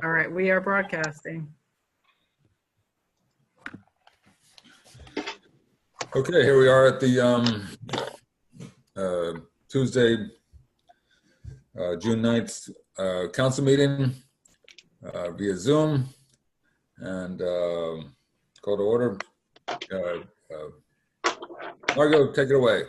All right, we are broadcasting. Okay, here we are at the Tuesday, June 9th council meeting via Zoom, and call to order. Margot, take it away.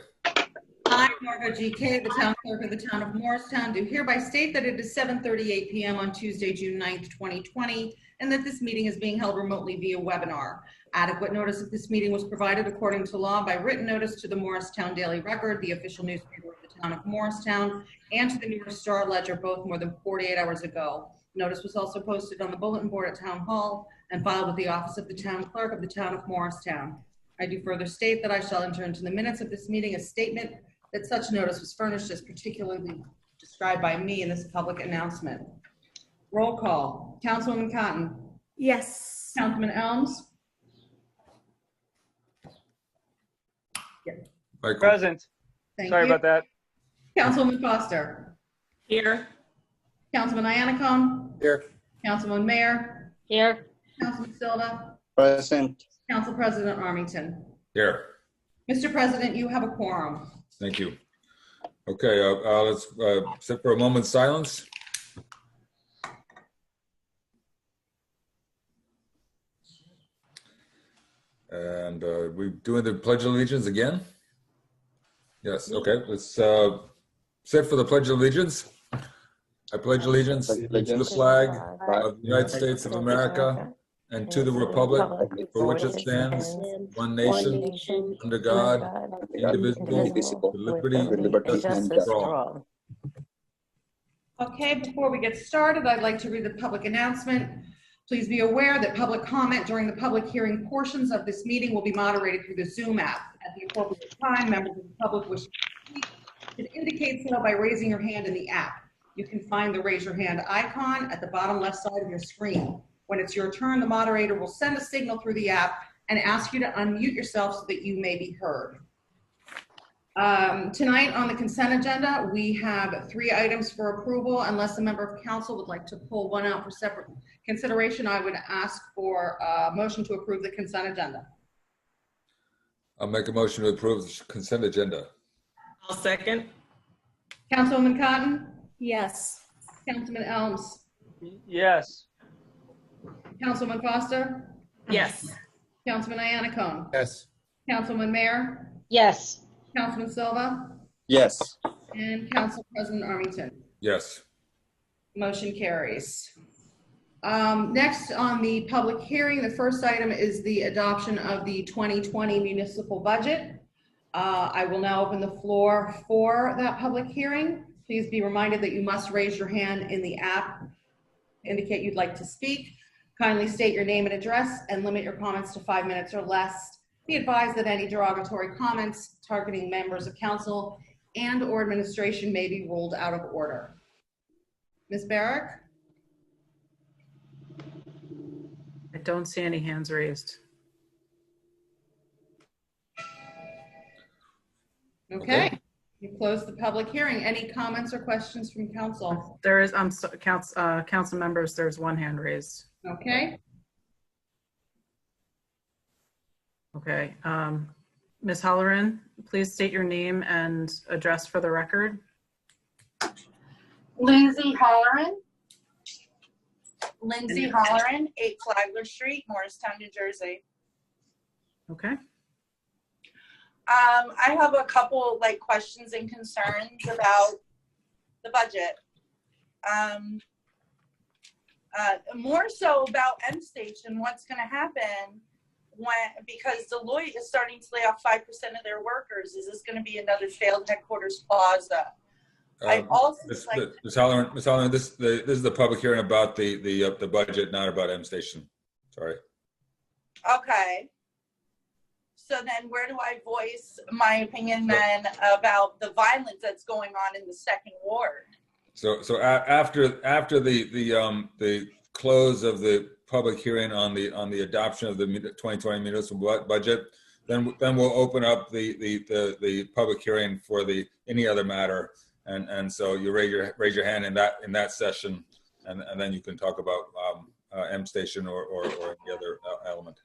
I, Margot GK, the town clerk of the town of Morristown, do hereby state that it is 7:38 p.m. on Tuesday, June 9th, 2020, and that this meeting is being held remotely via webinar. Adequate notice of this meeting was provided according to law by written notice to the Morristown Daily Record, the official newspaper of the town of Morristown, and to the New York Star Ledger, both more than 48 hours ago. Notice was also posted on the bulletin board at Town Hall and filed with the office of the town clerk of the town of Morristown. I do further state that I shall enter into the minutes of this meeting a statement that such notice was furnished as particularly described by me in this public announcement. Roll call. Councilwoman Cotton. Yes. Councilman Elms. Michael. Present. Thank Sorry you. about that. Councilwoman Foster. Here. Councilman Iannacone. Here. Councilman Mayer. Here. Councilman Silva. Present. Council President Armington. Here. Mr. President, you have a quorum. Thank you. Okay, let's sit for a moment's silence. And we doing the Pledge of Allegiance again? Yes, okay, let's sit for the Pledge of Allegiance. I pledge allegiance to the flag of the United States of America and to the republic for which it stands, one nation, under God, indivisible, with liberty and justice for all. Okay, before we get started, I'd like to read the public announcement. Please be aware that public comment during the public hearing portions of this meeting will be moderated through the Zoom app. At the appropriate time, members of the public wishing to speak should indicate so by raising your hand in the app. You can find the raise your hand icon at the bottom left side of your screen. When it's your turn, the moderator will send a signal through the app and ask you to unmute yourself so that you may be heard. Tonight on the consent agenda, we have 3 items for approval. Unless a member of council would like to pull one out for separate consideration, I would ask for a motion to approve the consent agenda. I'll make a motion to approve the consent agenda. I'll second. Councilwoman Cotton, Yes. Councilman Elms, Yes. Councilman Foster, Yes. Councilman Iannacone, Yes. Councilman Mayer, Yes. Councilman Silva, Yes. and Council President Armington. Yes. Motion carries. Next on the public hearing, the first item is the adoption of the 2020 municipal budget. I will now open the floor for that public hearing. Please be reminded that you must raise your hand in the app to indicate you'd like to speak. Kindly state your name and address and limit your comments to 5 minutes or less. Be advised that any derogatory comments targeting members of council and or administration may be ruled out of order. Ms. Barrick? I don't see any hands raised. Okay. You close the public hearing. Any comments or questions from council? There is, council members, there's one hand raised. Okay. Okay. Ms. Halloran, please state your name and address for the record. Lindsay Holleran, 8 Flagler Street, Morristown, New Jersey. Okay. I have a couple questions and concerns about the budget. More so about M Station, what's going to happen because Deloitte is starting to lay off 5% of their workers. Is this going to be another failed headquarters plaza? I also Ms. Halloran, this is the public hearing about the budget, not about M Station. Sorry. Okay. So then where do I voice my opinion then about the violence that's going on in the second ward? So after the close of the public hearing on the adoption of the 2020 municipal budget, then we'll open up the public hearing for any other matter, and so you raise your hand in that session, and then you can talk about M Station or any other element.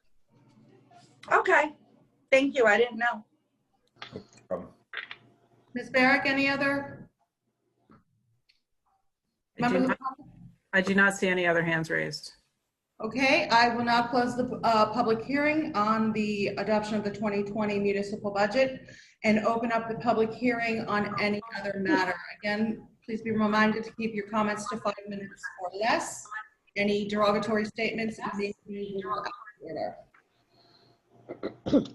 Okay, thank you. I didn't know. No problem. Ms. Barrick, any other members of the public? I do not see any other hands raised. Okay, I will now close the public hearing on the adoption of the 2020 municipal budget and open up the public hearing on any other matter. Again, please be reminded to keep your comments to 5 minutes or less. Any derogatory statements may be ruled out of order.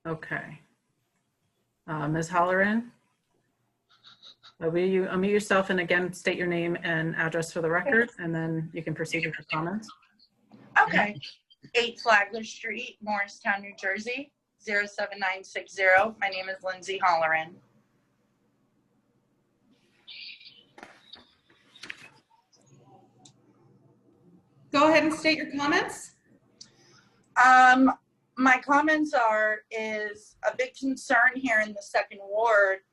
Okay. Ms. Halloran, will you unmute yourself and again state your name and address for the record, and then you can proceed with your comments. Okay. 8 Flagler Street, Morristown, New Jersey, 07960. My name is Lindsay Halloran. Go ahead and state your comments. My comments is a big concern here in the 2nd Ward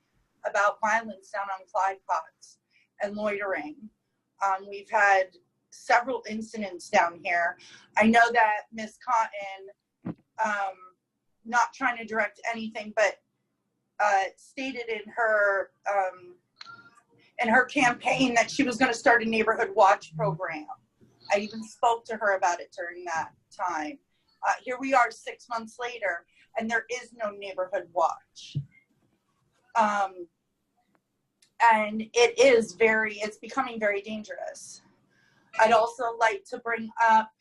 about violence down on Clyde Potts and loitering. We've had several incidents down here. I know that Ms. Cotton, not trying to direct anything, but stated in her campaign that she was going to start a neighborhood watch program. I even spoke to her about it during that time. Here we are 6 months later, and there is no neighborhood watch. And it's becoming very dangerous. I'd also like to bring up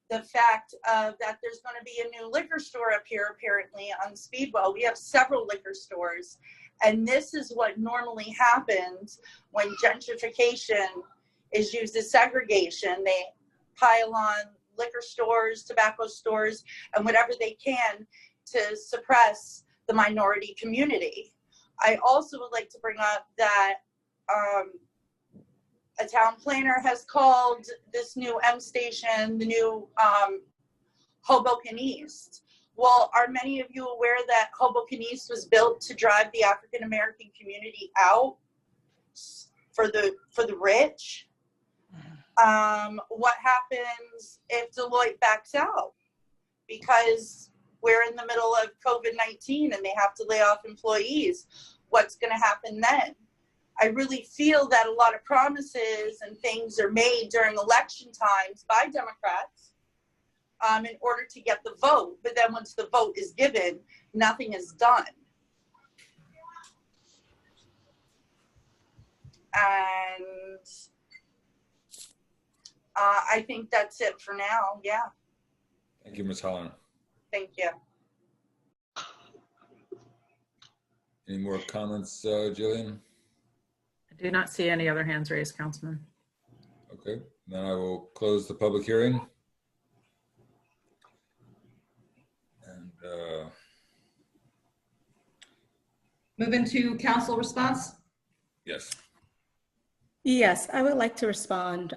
the fact that there's going to be a new liquor store up here, apparently, on Speedwell. We have several liquor stores, and this is what normally happens when gentrification is used as segregation. They pile on liquor stores, tobacco stores, and whatever they can to suppress the minority community. I also would like to bring up that a town planner has called this new M Station the new Hoboken East. Well, are many of you aware that Hoboken East was built to drive the African American community out for the rich? What happens if Deloitte backs out? Because we're in the middle of COVID-19 and they have to lay off employees. What's going to happen then? I really feel that a lot of promises and things are made during election times by Democrats in order to get the vote. But then once the vote is given, nothing is done. And I think that's it for now. Yeah. Thank you, Ms. Holland. Thank you. Any more comments, Jillian? I do not see any other hands raised, Councilman. Okay, then I will close the public hearing. And Move into council response. yes. Yes, I would like to respond.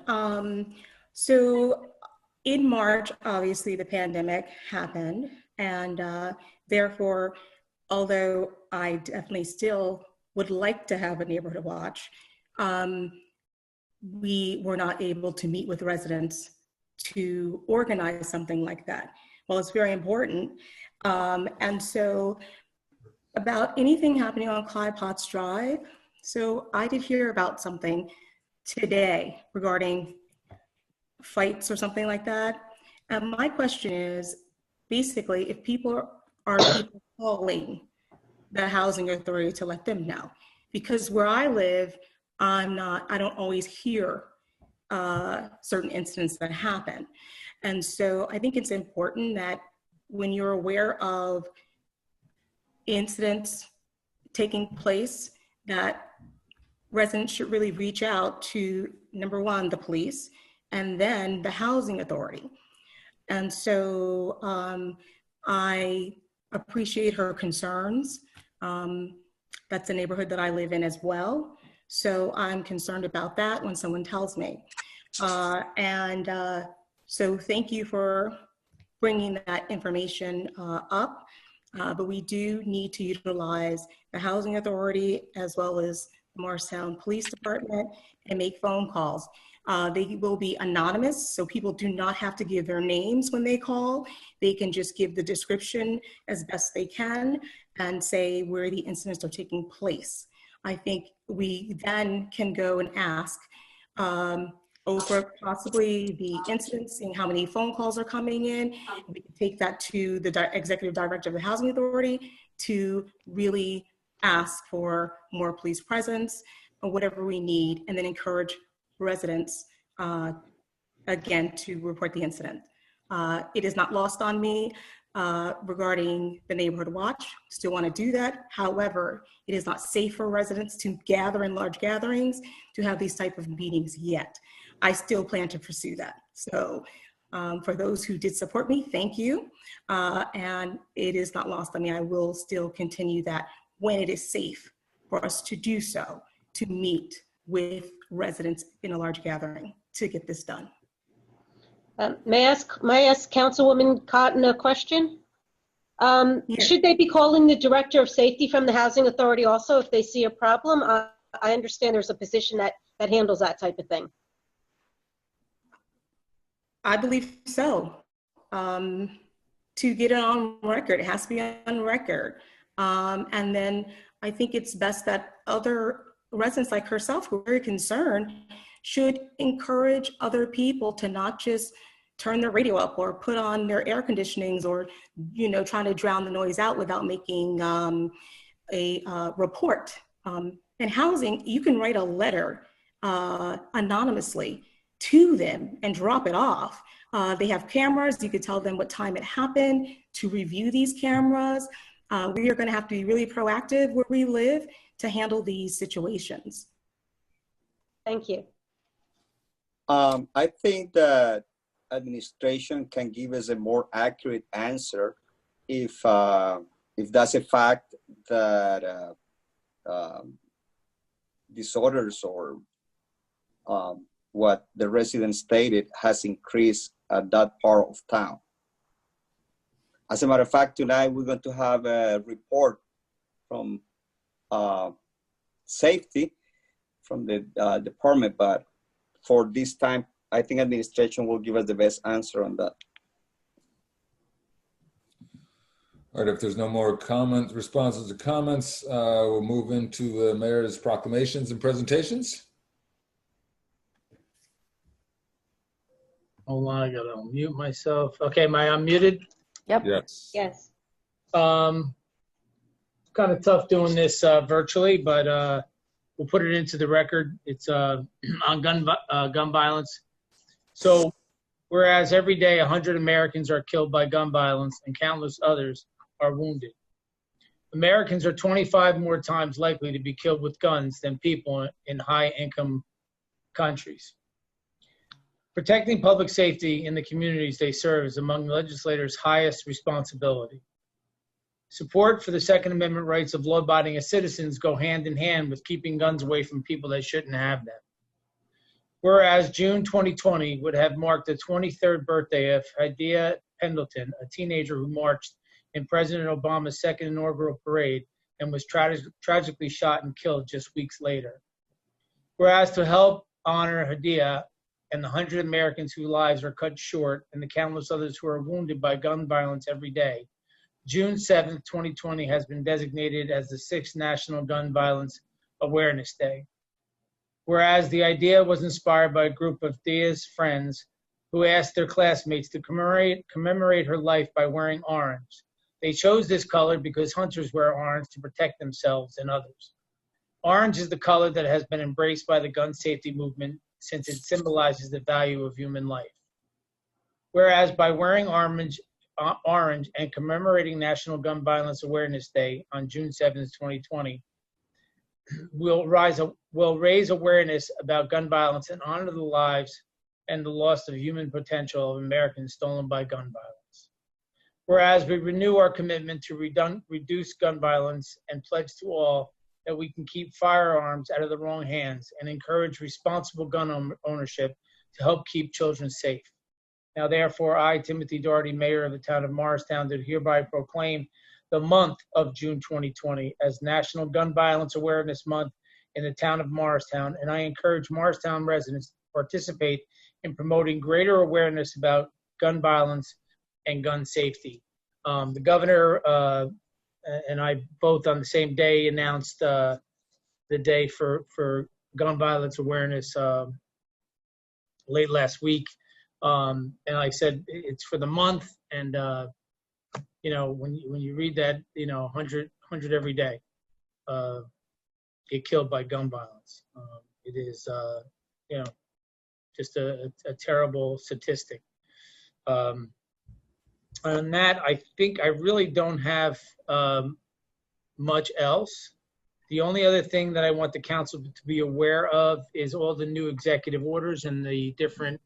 So in March, obviously the pandemic happened, and therefore, although I definitely still would like to have a neighborhood watch, we were not able to meet with residents to organize something like that. Well, it's very important. And so about anything happening on Clyde Potts Drive, so I did hear about something today regarding fights or something like that. And my question is, basically, if people are calling the housing authority to let them know, because where I live, I don't always hear certain incidents that happen. And so I think it's important that when you're aware of incidents taking place, that residents should really reach out to, number one, the police, and then the housing authority. And so I appreciate her concerns. That's a neighborhood that I live in as well. So I'm concerned about that when someone tells me. So thank you for bringing that information up. But we do need to utilize the Housing Authority as well as the Morristown Police Department and make phone calls. They will be anonymous, so people do not have to give their names when they call. They can just give the description as best they can and say where the incidents are taking place. I think we then can go and ask over possibly the incidents, seeing how many phone calls are coming in. We can take that to the executive director of the Housing Authority to really ask for more police presence or whatever we need, and then encourage residents again to report the incident. It is not lost on me regarding the neighborhood watch. Still want to do that. However, it is not safe for residents to gather in large gatherings to have these type of meetings yet. I still plan to pursue that. So for those who did support me, thank you. And it is not lost on me. I will still continue that when it is safe for us to do so, to meet with residents in a large gathering to get this done. May I ask Councilwoman Cotton a question? Yes. Should they be calling the Director of Safety from the Housing Authority also if they see a problem? I understand there's a position that handles that type of thing. I believe so. To get it on record, it has to be on record. And then I think it's best that other residents like herself who are very concerned should encourage other people to not just turn their radio up or put on their air conditionings or, you know, trying to drown the noise out without making a report. In housing, you can write a letter anonymously to them and drop it off. They have cameras. You could tell them what time it happened to review these cameras. We are going to have to be really proactive where we live to handle these situations. Thank you. I think that administration can give us a more accurate answer if that's a fact that disorders or what the resident stated has increased at that part of town. As a matter of fact, tonight we're going to have a report from safety from the department, but for this time, I think administration will give us the best answer on that. All right, if there's no more comments, responses to comments, we'll move into the mayor's proclamations and presentations. Hold on, I gotta unmute myself. Okay, am I unmuted? Yes. Yes. Kind of tough doing this virtually, but we'll put it into the record. It's on gun violence. So, whereas every day 100 Americans are killed by gun violence and countless others are wounded, Americans are 25 more times likely to be killed with guns than people in high-income countries. Protecting public safety in the communities they serve is among the legislators' highest responsibility. Support for the Second Amendment rights of law-abiding citizens go hand in hand with keeping guns away from people that shouldn't have them. Whereas June 2020 would have marked the 23rd birthday of Hadiya Pendleton, a teenager who marched in President Obama's second inaugural parade and was tragically shot and killed just weeks later. Whereas to help honor Hadiya and the 100 Americans whose lives are cut short and the countless others who are wounded by gun violence every day, June 7th, 2020 has been designated as the 6th National Gun Violence Awareness Day. Whereas the idea was inspired by a group of Hadiya's friends who asked their classmates to commemorate her life by wearing orange. They chose this color because hunters wear orange to protect themselves and others. Orange is the color that has been embraced by the gun safety movement since it symbolizes the value of human life. Whereas by wearing orange and commemorating National Gun Violence Awareness Day on June 7th, 2020, will raise awareness about gun violence and honor the lives and the loss of human potential of Americans stolen by gun violence. Whereas we renew our commitment to reduce gun violence and pledge to all that we can keep firearms out of the wrong hands and encourage responsible gun ownership to help keep children safe. Now, therefore, I, Timothy Doherty, Mayor of the town of Morristown, do hereby proclaim the month of June 2020 as National Gun Violence Awareness Month in the town of Morristown, and I encourage Morristown residents to participate in promoting greater awareness about gun violence and gun safety. The governor and I both on the same day announced the day for gun violence awareness late last week. And like I said, it's for the month, and you know, when you read that, you know, 100 every day get killed by gun violence. It is, you know, just a terrible statistic. On that, I think I really don't have much else. The only other thing that I want the council to be aware of is all the new executive orders and the different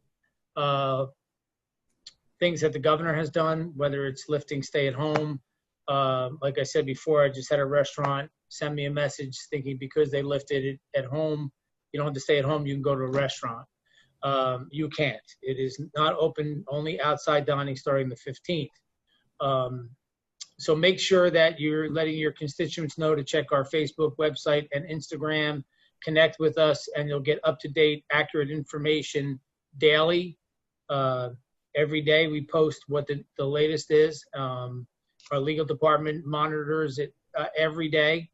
things that the governor has done, whether it's lifting stay at home. Like I said before, I just had a restaurant send me a message thinking because they lifted it at home, you don't have to stay at home, you can go to a restaurant. You can't. It is not open, only outside dining starting the 15th. So make sure that you're letting your constituents know to check our Facebook website and Instagram, connect with us, and you'll get up-to-date, accurate information daily. Every day we post what the latest is. Our legal department monitors it every day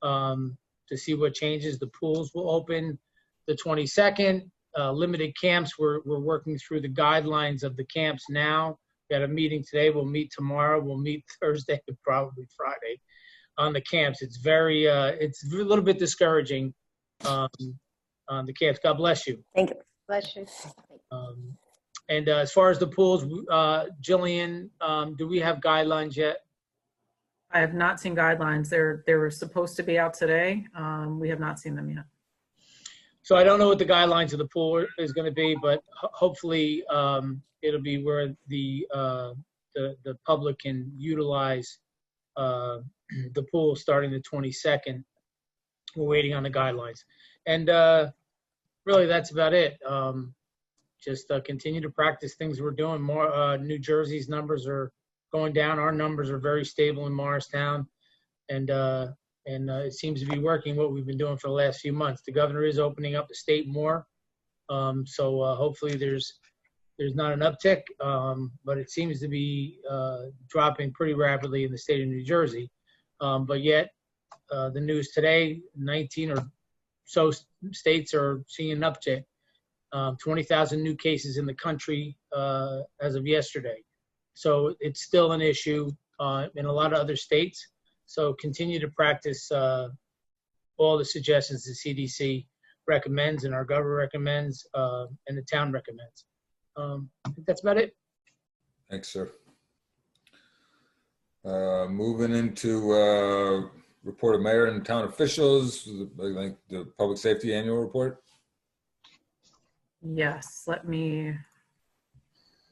to see what changes. The pools will open the 22nd. Limited camps, we're working through the guidelines of the camps now. We had a meeting today. We'll meet tomorrow. We'll meet Thursday, probably Friday, on the camps. It's very, it's a little bit discouraging on the camps. God bless you. Thank you. Bless you. And as far as the pools, Jillian, do we have guidelines yet? I have not seen guidelines. They were supposed to be out today. We have not seen them yet. So I don't know what the guidelines of the pool is going to be, but hopefully it'll be where the public can utilize the pool starting the 22nd. We're waiting on the guidelines. And really, that's about it. Just continue to practice things we're doing. More New Jersey's numbers are going down. Our numbers are very stable in Morristown. And it seems to be working what we've been doing for the last few months. The governor is opening up the state more. So hopefully there's not an uptick, but it seems to be dropping pretty rapidly in the state of New Jersey. But yet the news today, 19 or so states are seeing an uptick. 20,000 new cases in the country as of yesterday. So it's still an issue in a lot of other states. So continue to practice all the suggestions the CDC recommends and our governor recommends and the town recommends. I think that's about it. Thanks, sir. Moving into report of mayor and town officials, like the public safety annual report. Yes, let me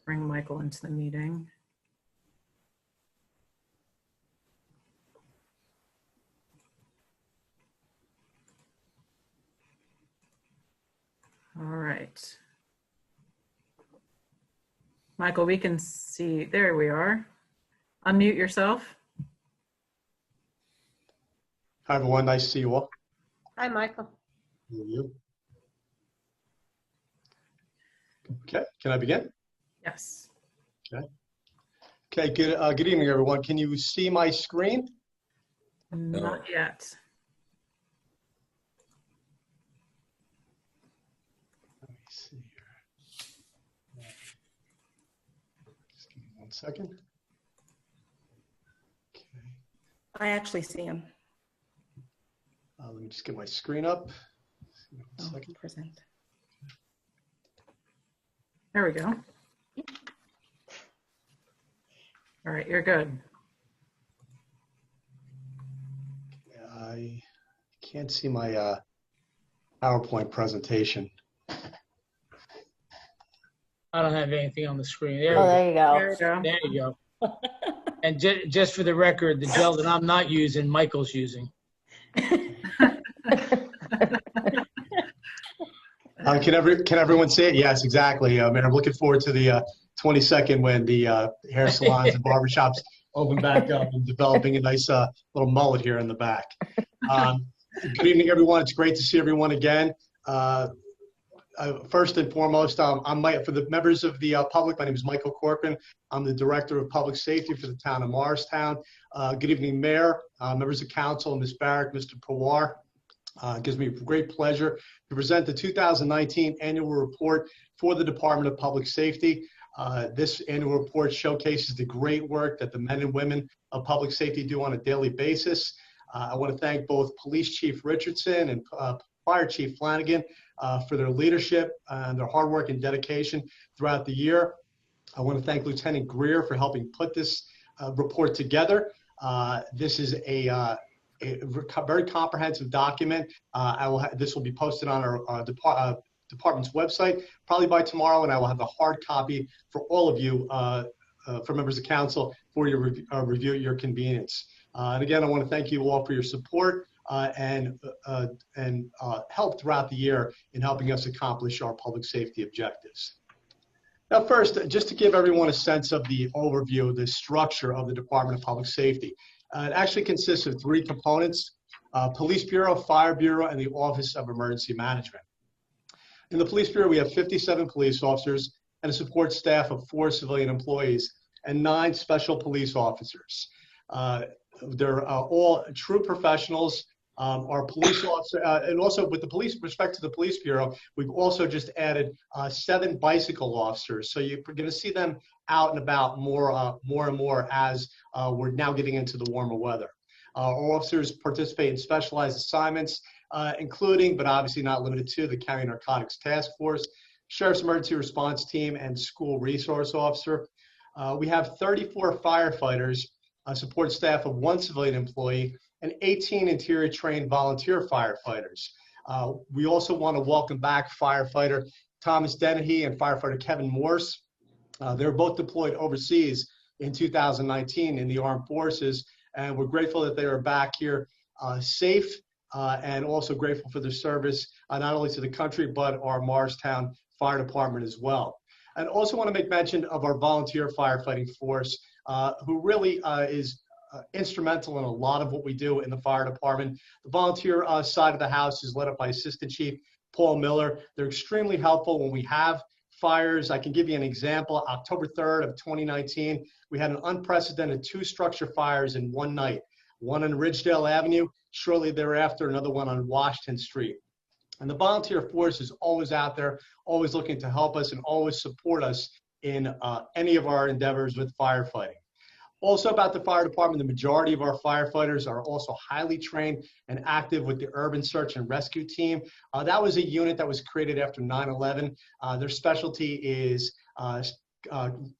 bring Michael into the meeting. All right. Michael, we can see, there we are. Unmute yourself. Hi, everyone. Nice to see you all. Hi, Michael. How are you? Okay, can I begin? Yes. Okay, good evening, everyone. Can you see my screen? Not yet. Let me see here. Just give me 1 second. Okay, I actually see him. let me just get my screen up. 1 second. Present. There we go. All right, you're good. I can't see my PowerPoint presentation. I don't have anything on the screen. There, Oh, we there you go. There we go. There you go. And just for the record, the gel that I'm not using, Michael's using. Can everyone see it? Yes, exactly. And I'm looking forward to the 22nd when the hair salons and barbershops open back up and developing a nice little mullet here in the back. Good evening, everyone. It's great to see everyone again. First and foremost, for the members of the public, my name is Michael Corcoran. I'm the Director of Public Safety for the town of Morristown. Good evening, Mayor, members of council, Ms. Barrett, Mr. Pawar. It gives me great pleasure to present the 2019 annual report for the Department of Public Safety. This annual report showcases the great work that the men and women of public safety do on a daily basis. I want to thank both Police Chief Richardson and Fire Chief Flanagan for their leadership and their hard work and dedication throughout the year. I want to thank Lieutenant Greer for helping put this report together. This is a very comprehensive document. This will be posted on our department's website probably by tomorrow, and I will have a hard copy for all of you, for members of council, for your review at your convenience. And again, I want to thank you all for your support and help throughout the year in helping us accomplish our public safety objectives. Now, first, just to give everyone a sense of the overview, the structure of the Department of Public Safety. It actually consists of three components: Police Bureau, Fire Bureau, and the Office of Emergency Management. In the Police Bureau, we have 57 police officers and a support staff of 4 civilian employees and 9 special police officers. They're all true professionals. Our police officer, and also with respect to the Police Bureau, we've also just added 7 bicycle officers. So you're going to see them out and about more and more as we're now getting into the warmer weather. Our officers participate in specialized assignments, including, but obviously not limited to, the County Narcotics Task Force, Sheriff's Emergency Response Team, and School Resource Officer. We have 34 firefighters, a support staff of 1 civilian employee, and 18 interior trained volunteer firefighters. We also want to welcome back firefighter Thomas Dennehy and firefighter Kevin Morse. They're both deployed overseas in 2019 in the armed forces, and we're grateful that they are back here safe, and also grateful for their service not only to the country but our Morristown Fire Department as well. And also want to make mention of our volunteer firefighting force, who really is instrumental in a lot of what we do in the fire department. The volunteer side of the house is led up by Assistant Chief Paul Miller. They're extremely helpful when we have fires. I can give you an example. October 3rd of 2019, we had an unprecedented 2 structure fires in one night. One on Ridgedale Avenue, shortly thereafter another one on Washington Street. And the volunteer force is always out there, always looking to help us and always support us in any of our endeavors with firefighting. Also about the fire department, the majority of our firefighters are also highly trained and active with the Urban Search and Rescue Team. That was a unit that was created after 9/11. Their specialty is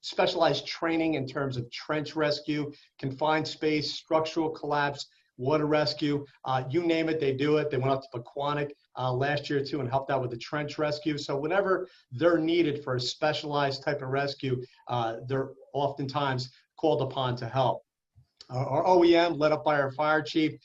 specialized training in terms of trench rescue, confined space, structural collapse, water rescue, you name it, they do it. They went up to Pequannock last year too and helped out with the trench rescue. So whenever they're needed for a specialized type of rescue, they're oftentimes called upon to help. Our OEM, led up by our fire chief,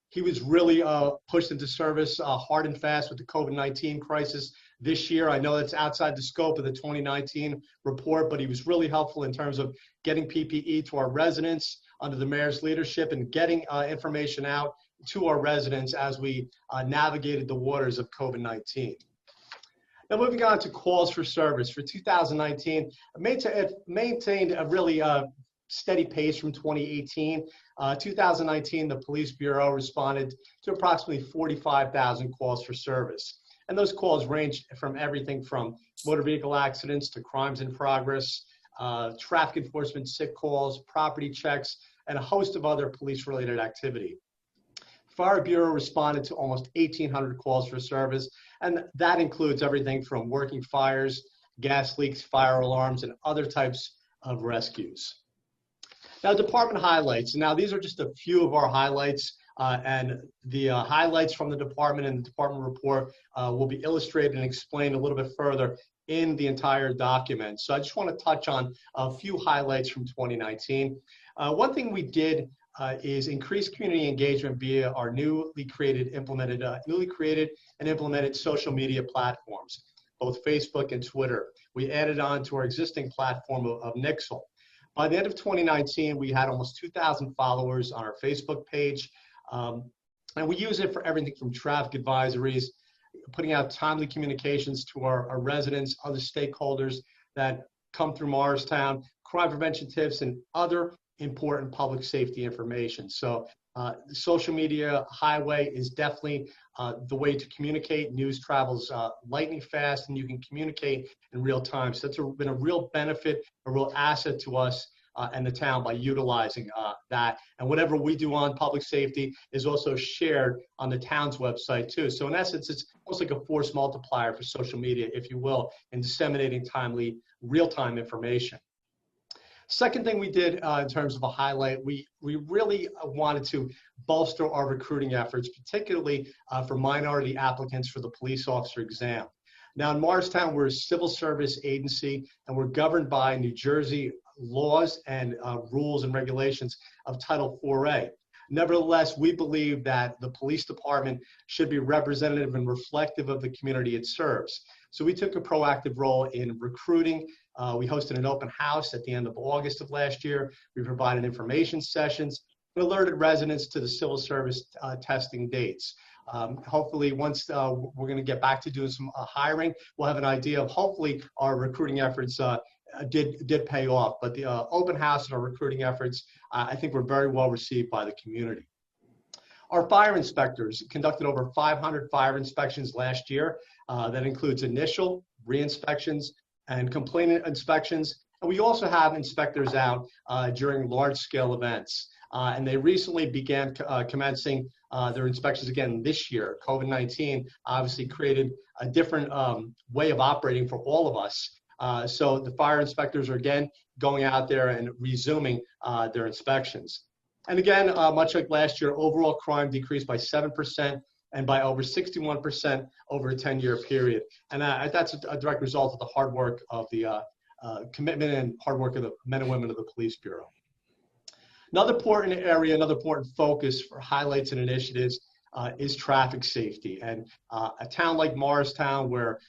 he was really pushed into service hard and fast with the COVID-19 crisis this year. I know that's outside the scope of the 2019 report, but he was really helpful in terms of getting PPE to our residents under the mayor's leadership and getting information out to our residents as we navigated the waters of COVID-19. Now moving on to calls for service. For 2019, it maintained a really steady pace from 2018. 2019, the Police Bureau responded to approximately 45,000 calls for service. And those calls ranged from everything from motor vehicle accidents to crimes in progress, traffic enforcement sick calls, property checks, and a host of other police-related activity. Fire Bureau responded to almost 1,800 calls for service, and that includes everything from working fires, gas leaks, fire alarms, and other types of rescues. Now, department highlights. Now, these are just a few of our highlights, and the highlights from the department and the department report will be illustrated and explained a little bit further in the entire document. So I just want to touch on a few highlights from 2019. One thing we did is increase community engagement via our newly created and implemented social media platforms, both Facebook and Twitter. We added on to our existing platform of Nixle. By the end of 2019, we had almost 2,000 followers on our Facebook page. And we use it for everything from traffic advisories, putting out timely communications to our residents, other stakeholders that come through Morristown, crime prevention tips, and other important public safety information. So social media highway is definitely the way to communicate. News travels lightning fast, and you can communicate in real time. So that's been a real benefit, a real asset to us and the town by utilizing that. And whatever we do on public safety is also shared on the town's website too. So in essence, it's almost like a force multiplier for social media, if you will, in disseminating timely, real-time information. Second thing we did in terms of a highlight, we really wanted to bolster our recruiting efforts, particularly for minority applicants for the police officer exam. Now in Morristown, we're a civil service agency, and we're governed by New Jersey laws and rules and regulations of Title 4A. Nevertheless, we believe that the police department should be representative and reflective of the community it serves. So we took a proactive role in recruiting. We hosted an open house at the end of August of last year. We provided information sessions and alerted residents to the civil service testing dates. Hopefully, once we're going to get back to doing some hiring, we'll have an idea of hopefully our recruiting efforts did pay off. But the open house and our recruiting efforts, I think, were very well received by the community. Our fire inspectors conducted over 500 fire inspections last year. That includes initial, re-inspections, and complaint inspections. And we also have inspectors out during large-scale events. And they recently began commencing their inspections again this year. COVID-19 obviously created a different way of operating for all of us. So the fire inspectors are again going out there and resuming their inspections. And again, much like last year, overall crime decreased by 7% and by over 61% over a 10-year period. And that's a direct result of the hard work of the commitment and hard work of the men and women of the Police Bureau. Another important area, another important focus for highlights and initiatives is traffic safety. And a town like Morristown, where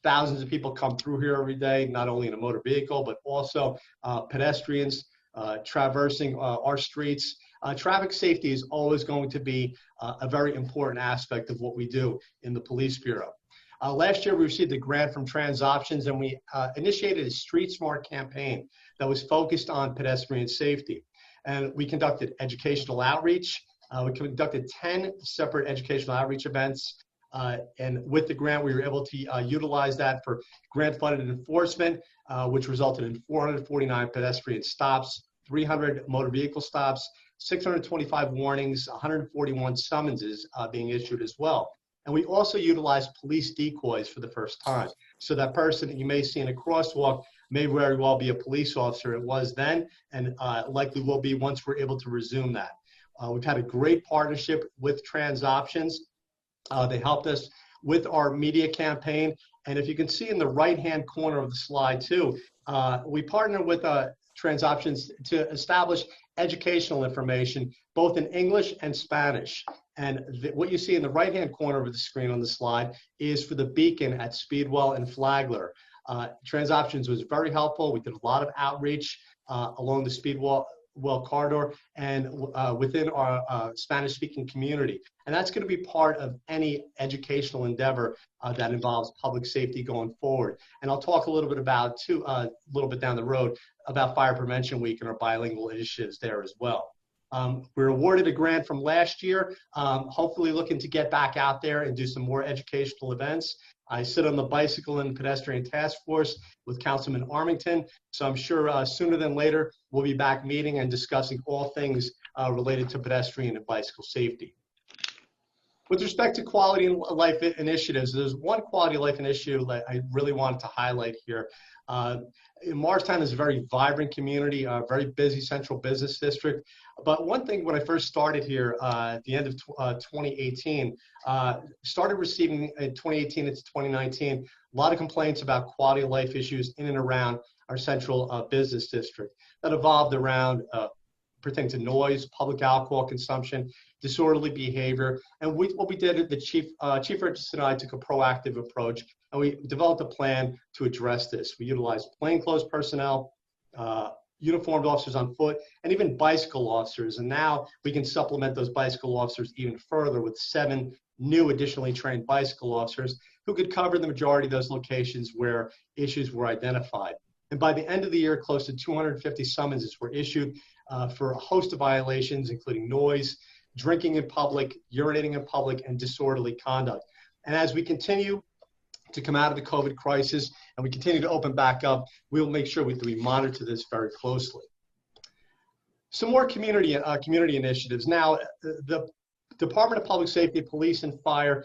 thousands of people come through here every day, not only in a motor vehicle, but also pedestrians traversing our streets. Traffic safety is always going to be a very important aspect of what we do in the Police Bureau. Last year, we received a grant from TransOptions, and we initiated a Street Smart campaign that was focused on pedestrian safety. And we conducted educational outreach. We conducted 10 separate educational outreach events. And with the grant, we were able to utilize that for grant-funded enforcement, which resulted in 449 pedestrian stops, 300 motor vehicle stops, 625 warnings, 141 summonses being issued as well. And we also utilized police decoys for the first time. So that person that you may see in a crosswalk may very well be a police officer. It was then, and likely will be once we're able to resume that. We've had a great partnership with TransOptions. They helped us with our media campaign. And if you can see in the right-hand corner of the slide too, we partner with TransOptions to establish educational information, both in English and Spanish. And what you see in the right-hand corner of the screen on the slide is for the beacon at Speedwell and Flagler. TransOptions was very helpful. We did a lot of outreach along the Speedwell corridor and within our Spanish-speaking community. And that's going to be part of any educational endeavor that involves public safety going forward. And I'll talk a little bit about, too, a little bit down the road, about Fire Prevention Week and our bilingual initiatives there as well. We were awarded a grant from last year, hopefully looking to get back out there and do some more educational events. I sit on the Bicycle and Pedestrian Task Force with Councilman Armington, so I'm sure sooner than later we'll be back meeting and discussing all things related to pedestrian and bicycle safety. With respect to quality of life initiatives, there's one quality of life initiative that I really wanted to highlight here. Morristown is a very vibrant community, a very busy central business district. But one thing, when I first started here at the end of 2018, started receiving in 2018 into 2019, a lot of complaints about quality of life issues in and around our central business district that evolved around pertaining to noise, public alcohol consumption, disorderly behavior. And what we did, the Chief Regis and I took a proactive approach, and we developed a plan to address this. We utilized plainclothes personnel, uniformed officers on foot, and even bicycle officers. And now we can supplement those bicycle officers even further with 7 new additionally trained bicycle officers who could cover the majority of those locations where issues were identified. And by the end of the year, close to 250 summonses were issued for a host of violations, including noise, drinking in public, urinating in public, and disorderly conduct. And as we continue to come out of the COVID crisis and we continue to open back up, we'll make sure we monitor this very closely. Some more community initiatives. Now, the Department of Public Safety, Police, and Fire,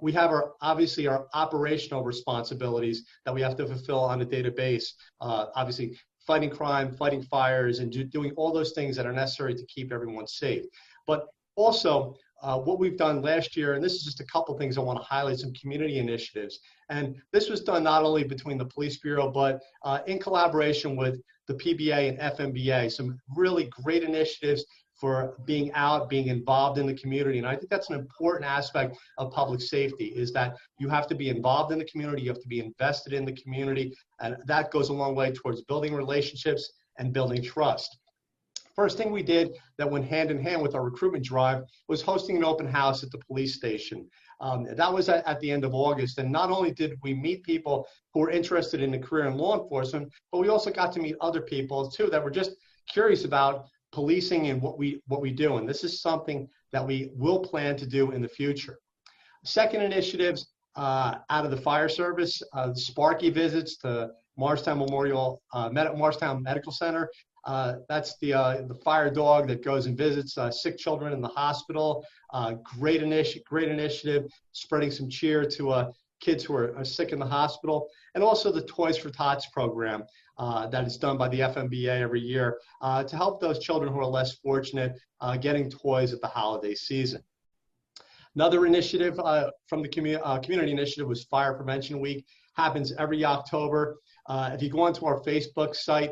we have obviously our operational responsibilities that we have to fulfill on a daily basis. Obviously, fighting crime, fighting fires, and doing all those things that are necessary to keep everyone safe. But also, what we've done last year, and this is just a couple things I want to highlight, some community initiatives. And this was done not only between the Police Bureau, but in collaboration with the PBA and FMBA, some really great initiatives for being out, being involved in the community. And I think that's an important aspect of public safety, is that you have to be involved in the community, you have to be invested in the community, and that goes a long way towards building relationships and building trust. First thing we did that went hand in hand with our recruitment drive was hosting an open house at the police station. That was at the end of August. And not only did we meet people who were interested in a career in law enforcement, but we also got to meet other people too that were just curious about policing and what we do. And this is something that we will plan to do in the future. Second initiatives out of the fire service, Sparky visits to Morristown Morristown Medical Center. That's the fire dog that goes and visits sick children in the hospital. Great initiative, spreading some cheer to kids who are sick in the hospital. And also the Toys for Tots program that is done by the FMBA every year to help those children who are less fortunate getting toys at the holiday season. Another initiative from the community initiative was Fire Prevention Week. Happens every October. If you go onto our Facebook site,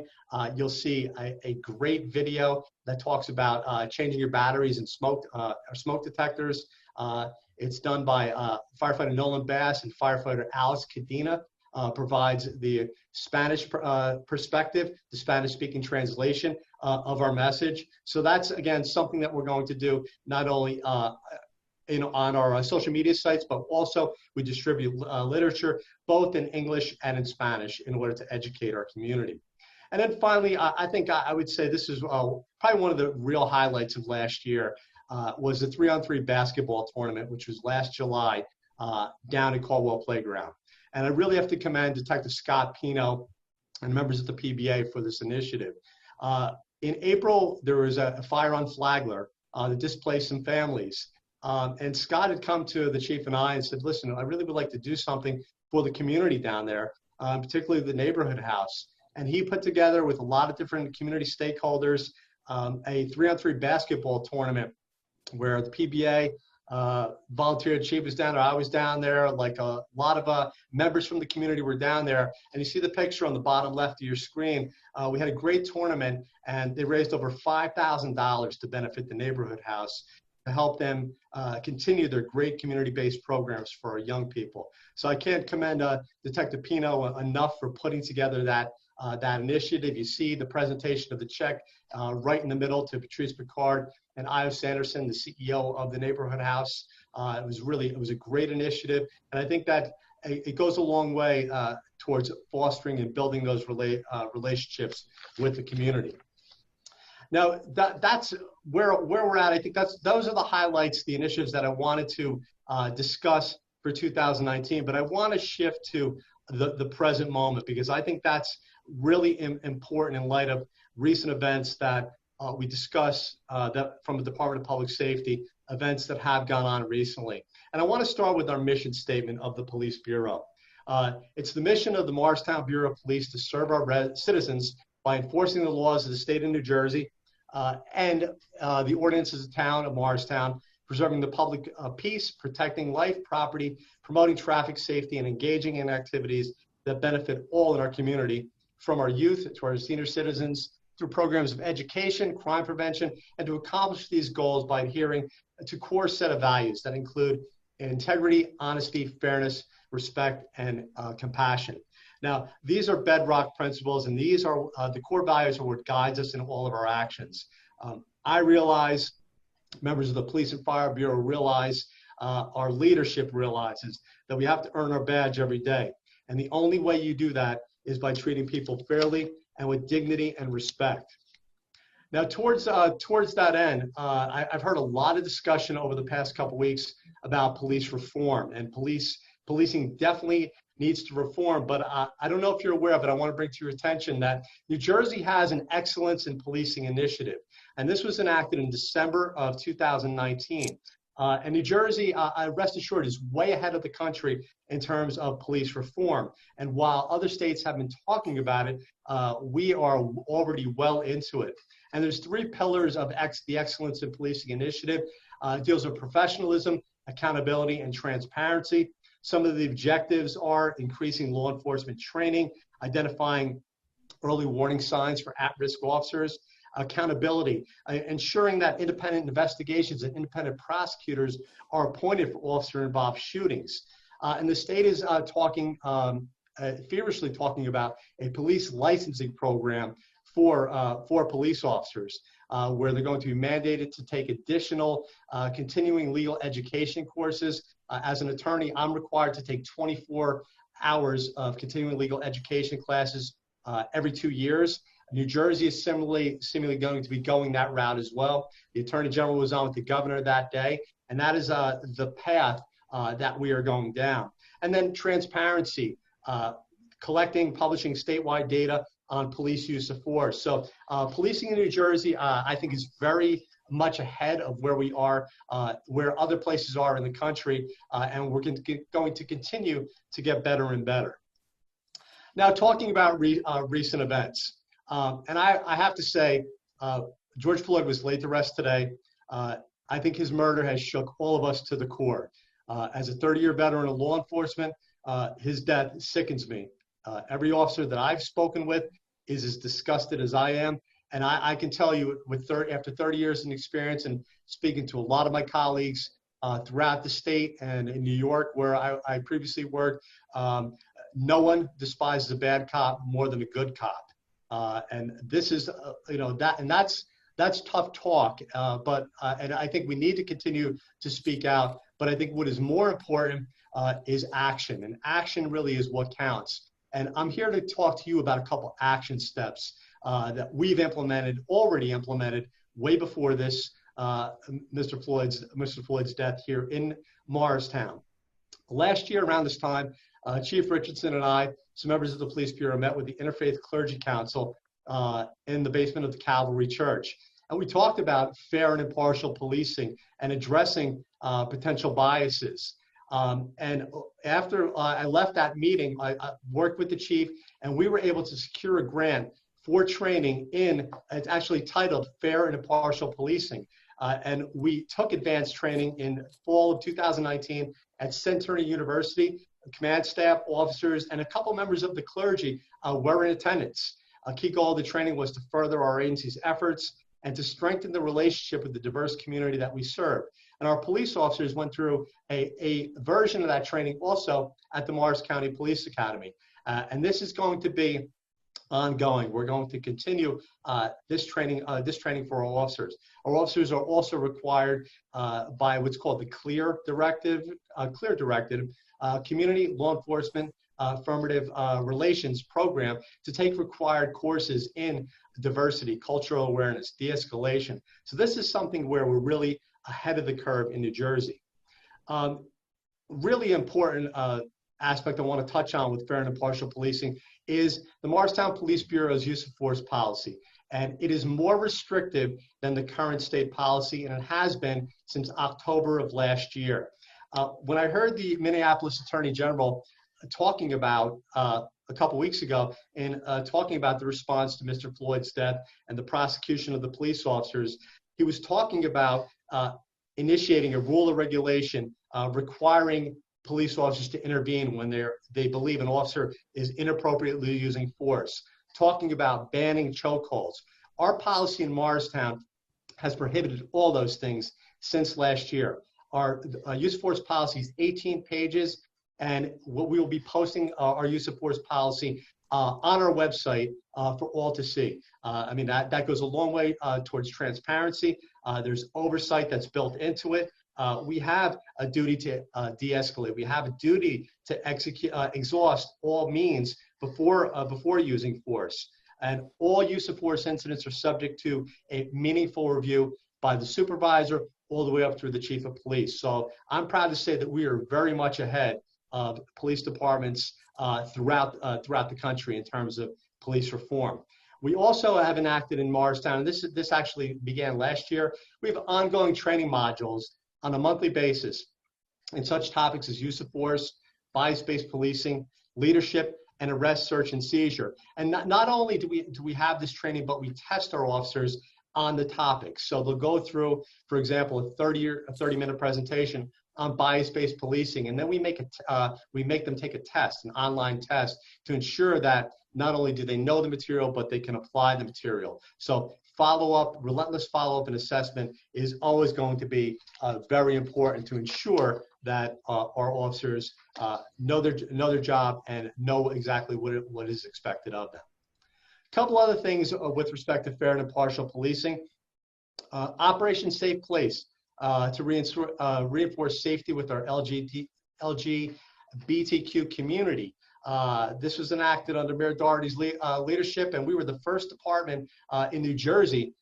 you'll see a great video that talks about changing your batteries and smoke detectors. It's done by firefighter Nolan Bass and firefighter Alice Cadena. Provides the Spanish perspective, the Spanish-speaking translation of our message. So that's, again, something that we're going to do not only on our social media sites, but also we distribute literature both in English and in Spanish in order to educate our community. And then finally, I think I would say this is probably one of the real highlights of last year was the 3-on-3 basketball tournament, which was last July down at Caldwell Playground. And I really have to commend Detective Scott Pino and members of the PBA for this initiative. In April, there was a fire on Flagler that displaced some families. And Scott had come to the chief and I and said, listen, I really would like to do something for the community down there, particularly the neighborhood house. And he put together with a lot of different community stakeholders a 3-on-3 basketball tournament where the PBA volunteered. Chief was down there, I was down there, like a lot of members from the community were down there. And you see the picture on the bottom left of your screen. We had a great tournament and they raised over $5,000 to benefit the neighborhood house to help them continue their great community-based programs for our young people. So I can't commend Detective Pino enough for putting together that initiative. You see the presentation of the check right in the middle to Patrice Picard and Io Sanderson, the CEO of the neighborhood house. It was a great initiative. And I think that it goes a long way towards fostering and building those relationships with the community. Now, that's where we're at. I think those are the highlights, the initiatives that I wanted to discuss for 2019. But I want to shift to the present moment because I think that's really important in light of recent events that we discuss that from the Department of Public Safety, events that have gone on recently. And I want to start with our mission statement of the Police Bureau. It's the mission of the Morristown Bureau of Police to serve our citizens by enforcing the laws of the state of New Jersey and the ordinances of the town of Morristown, preserving the public peace, protecting life, property, promoting traffic safety, and engaging in activities that benefit all in our community, from our youth to our senior citizens, through programs of education, crime prevention, and to accomplish these goals by adhering to core set of values that include integrity, honesty, fairness, respect, and compassion. Now, these are bedrock principles, and these are the core values are what guides us in all of our actions. I realize, members of the Police and Fire Bureau realize, our leadership realizes that we have to earn our badge every day. And the only way you do that is by treating people fairly and with dignity and respect. Now, towards that end, I've heard a lot of discussion over the past couple weeks about police reform, and policing definitely needs to reform. But I don't know if you're aware, but I want to bring to your attention that New Jersey has an Excellence in Policing initiative, and this was enacted in December of 2019. And New Jersey, rest assured, is way ahead of the country in terms of police reform. And while other states have been talking about it, we are already well into it. And there's 3 pillars of the Excellence in Policing initiative. It deals with professionalism, accountability, and transparency. Some of the objectives are increasing law enforcement training, identifying early warning signs for at-risk officers, accountability, ensuring that independent investigations and independent prosecutors are appointed for officer-involved shootings. And the state is feverishly talking about a police licensing program for police officers, where they're going to be mandated to take additional continuing legal education courses. As an attorney, I'm required to take 24 hours of continuing legal education classes every 2 years. New Jersey is similarly going to be going that route as well. The Attorney General was on with the governor that day, and that is the path that we are going down. And then transparency, collecting, publishing statewide data on police use of force. So policing in New Jersey, I think, is very much ahead of where we are, where other places are in the country, and we're going to continue to get better and better. Now, talking about recent events, and I have to say, George Floyd was laid to rest today. I think his murder has shook all of us to the core. As a 30-year veteran of law enforcement, his death sickens me. Every officer that I've spoken with is as disgusted as I am. And I can tell you, after 30 years in experience and speaking to a lot of my colleagues throughout the state and in New York, where I previously worked, no one despises a bad cop more than a good cop. And this is, that's tough talk. And I think we need to continue to speak out. But I think what is more important is action, and action really is what counts. And I'm here to talk to you about a couple action steps that we've already implemented way before this, Mr. Floyd's death here in Morristown. Last year around this time, Chief Richardson and I, some members of the Police Bureau, met with the Interfaith Clergy Council in the basement of the Calvary Church. And we talked about fair and impartial policing and addressing potential biases. And after I left that meeting, I worked with the chief, and we were able to secure a grant for training it's actually titled Fair and Impartial Policing. And we took advanced training in fall of 2019 at Centenary University. Command staff, officers, and a couple members of the clergy were in attendance. A key goal of the training was to further our agency's efforts and to strengthen the relationship with the diverse community that we serve. And our police officers went through a version of that training also at the Morris County Police Academy. And this is going to be ongoing. We're going to continue this training for our officers. Our officers are also required by what's called the CLEAR Directive, Community Law Enforcement Affirmative Relations Program, to take required courses in diversity, cultural awareness, de-escalation. So this is something where we're really ahead of the curve in New Jersey. Really important aspect I want to touch on with fair and impartial policing is the Morristown Police Bureau's use of force policy. And it is more restrictive than the current state policy, and it has been since October of last year. When I heard the Minneapolis Attorney General talking about a couple weeks ago, in talking about the response to Mr. Floyd's death and the prosecution of the police officers, he was talking about initiating a rule or regulation requiring police officers to intervene when they believe an officer is inappropriately using force, talking about banning chokeholds. Our policy in Morristown has prohibited all those things since last year. Our use of force policy is 18 pages. And what we will be posting our use of force policy on our website for all to see. I mean, that goes a long way towards transparency. There's oversight that's built into it. We have a duty to de-escalate. We have a duty to exhaust all means before using force. And all use of force incidents are subject to a meaningful review by the supervisor all the way up through the chief of police. So I'm proud to say that we are very much ahead of police departments throughout the country in terms of police reform. We also have enacted in Morristown, and this actually began last year, we have ongoing training modules on a monthly basis in such topics as use of force, bias-based policing, leadership, and arrest, search, and seizure. And not only do we have this training, but we test our officers on the topics. So they'll go through, for example, a 30-minute presentation on bias-based policing, and then we make them take a test, an online test, to ensure that not only do they know the material, but they can apply the material. So follow-up, relentless follow-up and assessment is always going to be very important to ensure that our officers know their job and know exactly what is expected of them. A couple other things with respect to fair and impartial policing. Operation Safe Place to reinforce safety with our LGBTQ community. This was enacted under Mayor Doherty's leadership, and we were the first department in New Jersey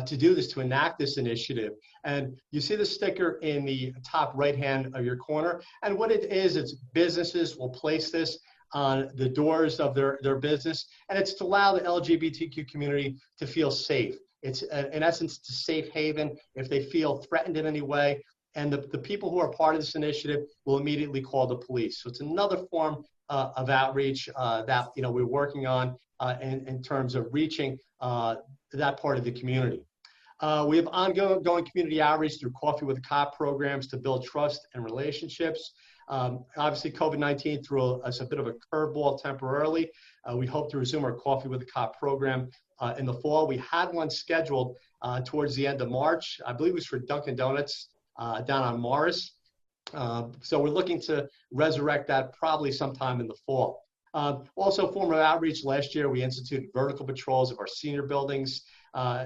to do this, to enact this initiative. And you see the sticker in the top right-hand of your corner. And what it is, it's businesses will place this on the doors of their business, and it's to allow the LGBTQ community to feel safe. It's, in essence, it's a safe haven if they feel threatened in any way. And the people who are part of this initiative will immediately call the police. So it's another form of outreach that we're working on in terms of reaching that part of the community. We have ongoing community outreach through Coffee with a Cop programs to build trust and relationships. Obviously, COVID-19 threw us a bit of a curveball temporarily. We hope to resume our Coffee with a Cop program in the fall. We had one scheduled towards the end of March. I believe it was for Dunkin' Donuts down on Morris. So we're looking to resurrect that probably sometime in the fall. Also, form of outreach last year, we instituted vertical patrols of our senior buildings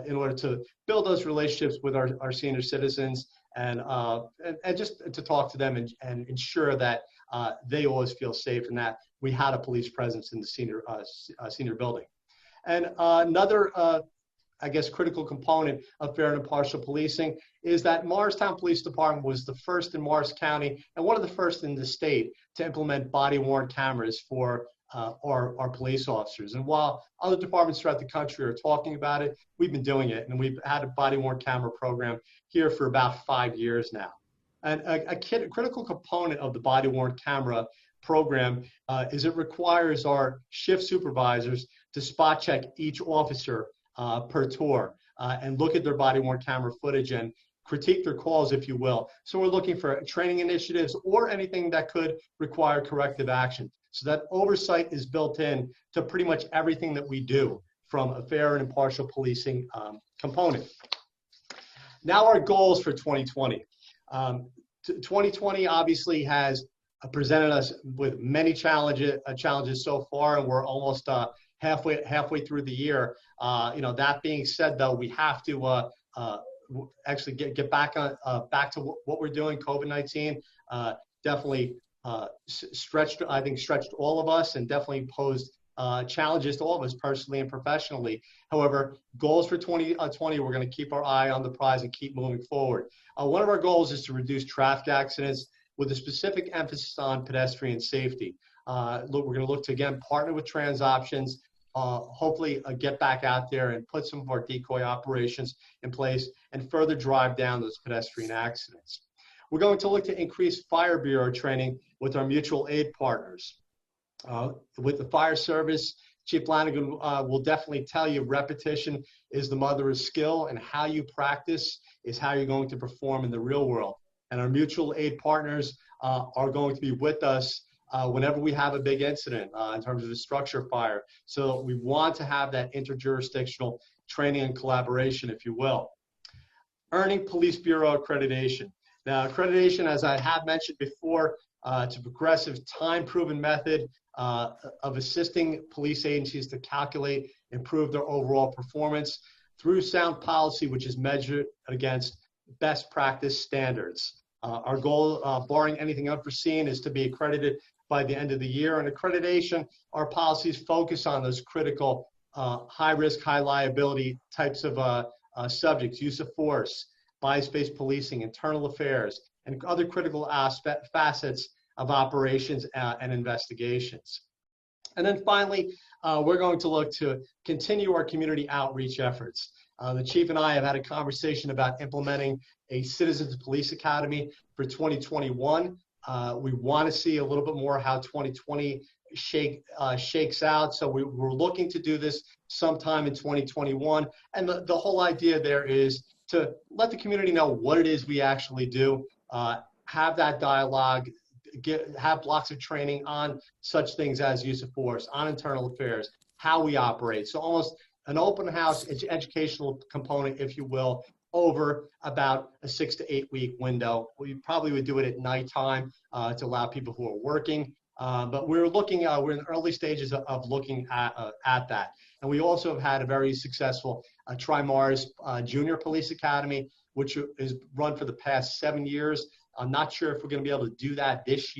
in order to build those relationships with our senior citizens and just to talk to them and ensure that they always feel safe and that we had a police presence in the senior building. And another, I guess, critical component of fair and impartial policing is that Morristown Police Department was the first in Morris County and one of the first in the state to implement body-worn cameras for our police officers. And while other departments throughout the country are talking about it, we've been doing it, and we've had a body-worn camera program here for about 5 years now. And a critical component of the body-worn camera program is it requires our shift supervisors to spot check each officer per tour and look at their body-worn camera footage and critique their calls, if you will. So we're looking for training initiatives or anything that could require corrective action. So that oversight is built in to pretty much everything that we do from a fair and impartial policing component. Now our goals for 2020. 2020 obviously has presented us with many challenges so far, and we're almost halfway through the year. That being said, though, we have to actually get back to what we're doing. COVID-19 definitely stretched all of us and definitely posed challenges to all of us personally and professionally. However, goals for 2020, we're going to keep our eye on the prize and keep moving forward. One of our goals is to reduce traffic accidents with a specific emphasis on pedestrian safety. We're going to look to, again, partner with Trans Options, hopefully get back out there and put some of our decoy operations in place and further drive down those pedestrian accidents. We're going to look to increase Fire Bureau training with our mutual aid partners. With the fire service, Chief Lanigan will definitely tell you repetition is the mother of skill, and how you practice is how you're going to perform in the real world. And our mutual aid partners are going to be with us whenever we have a big incident in terms of a structure fire. So we want to have that interjurisdictional training and collaboration, if you will. Earning Police Bureau accreditation. Now, accreditation, as I have mentioned before, It's a progressive, time-proven method of assisting police agencies to calculate, improve their overall performance through sound policy, which is measured against best practice standards. Our goal, barring anything unforeseen, is to be accredited by the end of the year. And accreditation, our policies focus on those critical high risk, high liability types of subjects: use of force, bias-based policing, internal affairs, and other critical facets of operations and investigations. And then finally, we're going to look to continue our community outreach efforts. The chief and I have had a conversation about implementing a Citizens Police Academy for 2021. We want to see a little bit more how 2020 shakes out. So we're looking to do this sometime in 2021. And the whole idea there is to let the community know what it is we actually do, have that dialogue, have blocks of training on such things as use of force, on internal affairs, how we operate. So almost an open house educational component, if you will, over about a 6 to 8 week window. We probably would do it at nighttime to allow people who are working. But we're looking, we're in the early stages of looking at that. And we also have had a very successful Tri-Mars Junior Police Academy, which is run for the past 7 years. I'm not sure if we're going to be able to do that this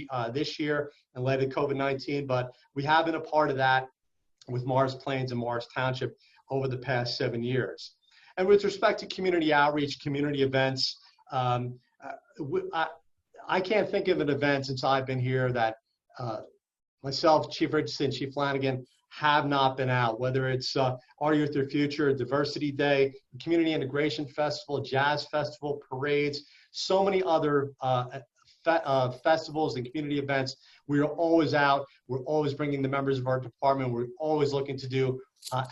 year in light of COVID-19, but we have been a part of that with Morris Plains and Morris Township over the past 7 years. And with respect to community outreach, community events, I can't think of an event since I've been here that myself, Chief Richardson, Chief Flanagan have not been out, whether it's Our Youth, Their Future, Diversity Day, Community Integration Festival, Jazz Festival, parades, so many other festivals and community events. We are always out. We're always bringing the members of our department. We're always looking to do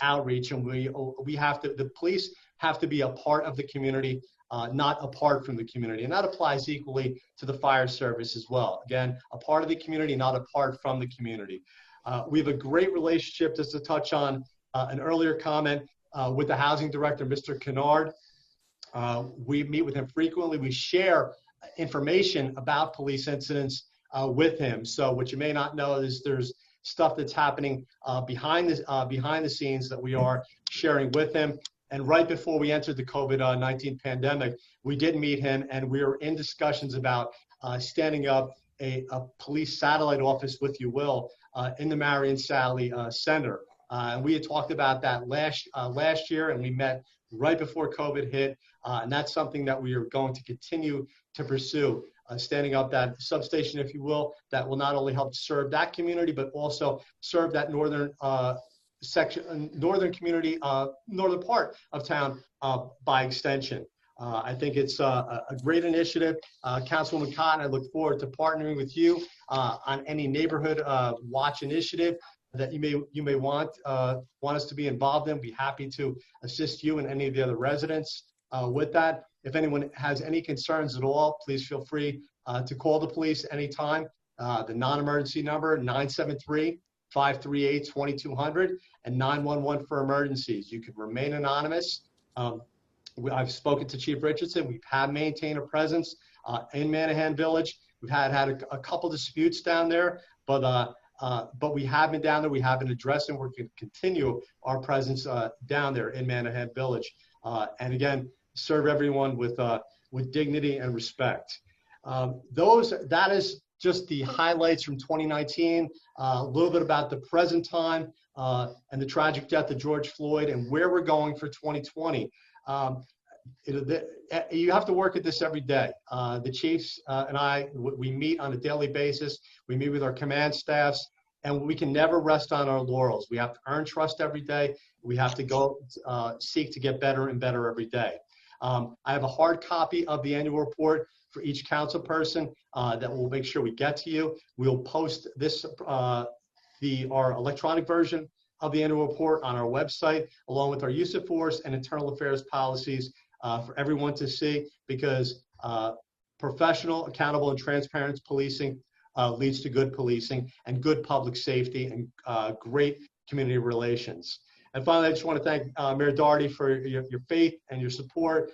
outreach, and we have to, the police have to be a part of the community, not apart from the community. And that applies equally to the fire service as well. Again, a part of the community, not apart from the community. We have a great relationship, just to touch on an earlier comment, with the housing director, Mr. Kennard. We meet with him frequently. We share information about police incidents with him. So what you may not know is there's stuff that's happening behind the scenes that we are sharing with him. And right before we entered the COVID-19 pandemic, we did meet him, and we were in discussions about standing up a police satellite office, if you will, in the Marion Sally Center. And we had talked about that last year, and we met right before COVID hit. And that's something that we are going to continue to pursue, standing up that substation, if you will, that will not only help serve that community, but also serve that northern northern community, northern part of town by extension. I think it's a great initiative. Councilwoman Cotton, I look forward to partnering with you on any neighborhood watch initiative that you may want us to be involved in. Be happy to assist you and any of the other residents with that. If anyone has any concerns at all, please feel free to call the police anytime. The non-emergency number, 973-538-2200, and 911 for emergencies. You can remain anonymous. I've spoken to Chief Richardson. We have maintained a presence in Manahan Village. We've had a couple disputes down there, but we have been down there. We have been addressing. We're going to continue our presence down there in Manahan Village, and again, serve everyone with dignity and respect. That is just the highlights from 2019. A little bit about the present time and the tragic death of George Floyd and where we're going for 2020. You have to work at this every day. The chiefs and I, we meet on a daily basis. We meet with our command staffs, and we can never rest on our laurels. We have to earn trust every day. We have to go seek to get better and better every day. I have a hard copy of the annual report for each council person that we'll make sure we get to you. We'll post this, our electronic version of the annual report on our website, along with our use of force and internal affairs policies for everyone to see, because professional, accountable, and transparent policing leads to good policing and good public safety and great community relations. And finally, I just want to thank Mayor Doherty for your faith and your support.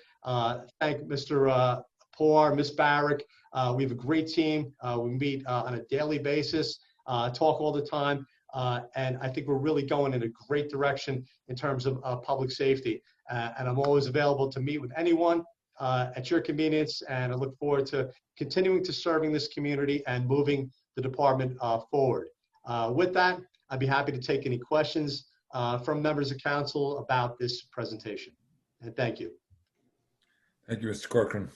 Thank Mr. Poor, Ms. Barrick, We have a great team. We meet on a daily basis, talk all the time, and I think we're really going in a great direction in terms of public safety. And I'm always available to meet with anyone at your convenience, and I look forward to continuing to serving this community and moving the department forward. With that, I'd be happy to take any questions from members of council about this presentation. And thank you. Thank you, Mr. Corcoran.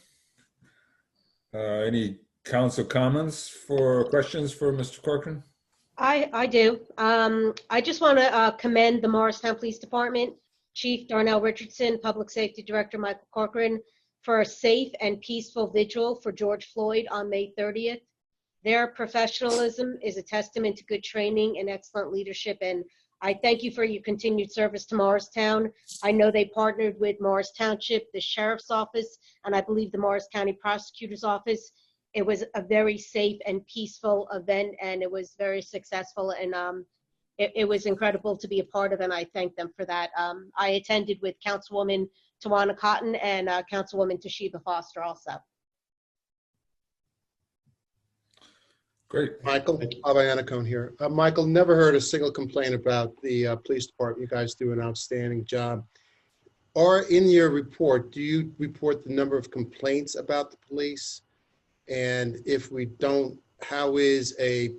Any council comments or questions for Mr. Corcoran? I do. I just want to commend the Morristown Police Department, Chief Darnell Richardson, Public Safety Director Michael Corcoran, for a safe and peaceful vigil for George Floyd on May 30th. Their professionalism is a testament to good training and excellent leadership, and I thank you for your continued service to Morristown. I know they partnered with Morris Township, the Sheriff's Office, and I believe the Morris County Prosecutor's Office. It was a very safe and peaceful event, and it was very successful, and it was incredible to be a part of, and I thank them for that. I attended with Councilwoman Tawana Cotton and Councilwoman Toshiba Foster also. Great. Michael, Abayanacone here. Michael, never heard a single complaint about the police department. You guys do an outstanding job. Or in your report, do you report the number of complaints about the police? And if we don't, how is a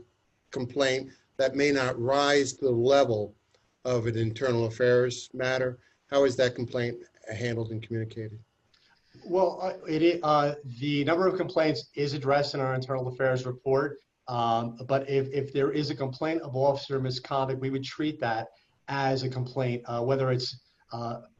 complaint that may not rise to the level of an internal affairs matter? How is that complaint handled and communicated? Well, the number of complaints is addressed in our internal affairs report. But if there is a complaint of officer misconduct, we would treat that as a complaint, whether it's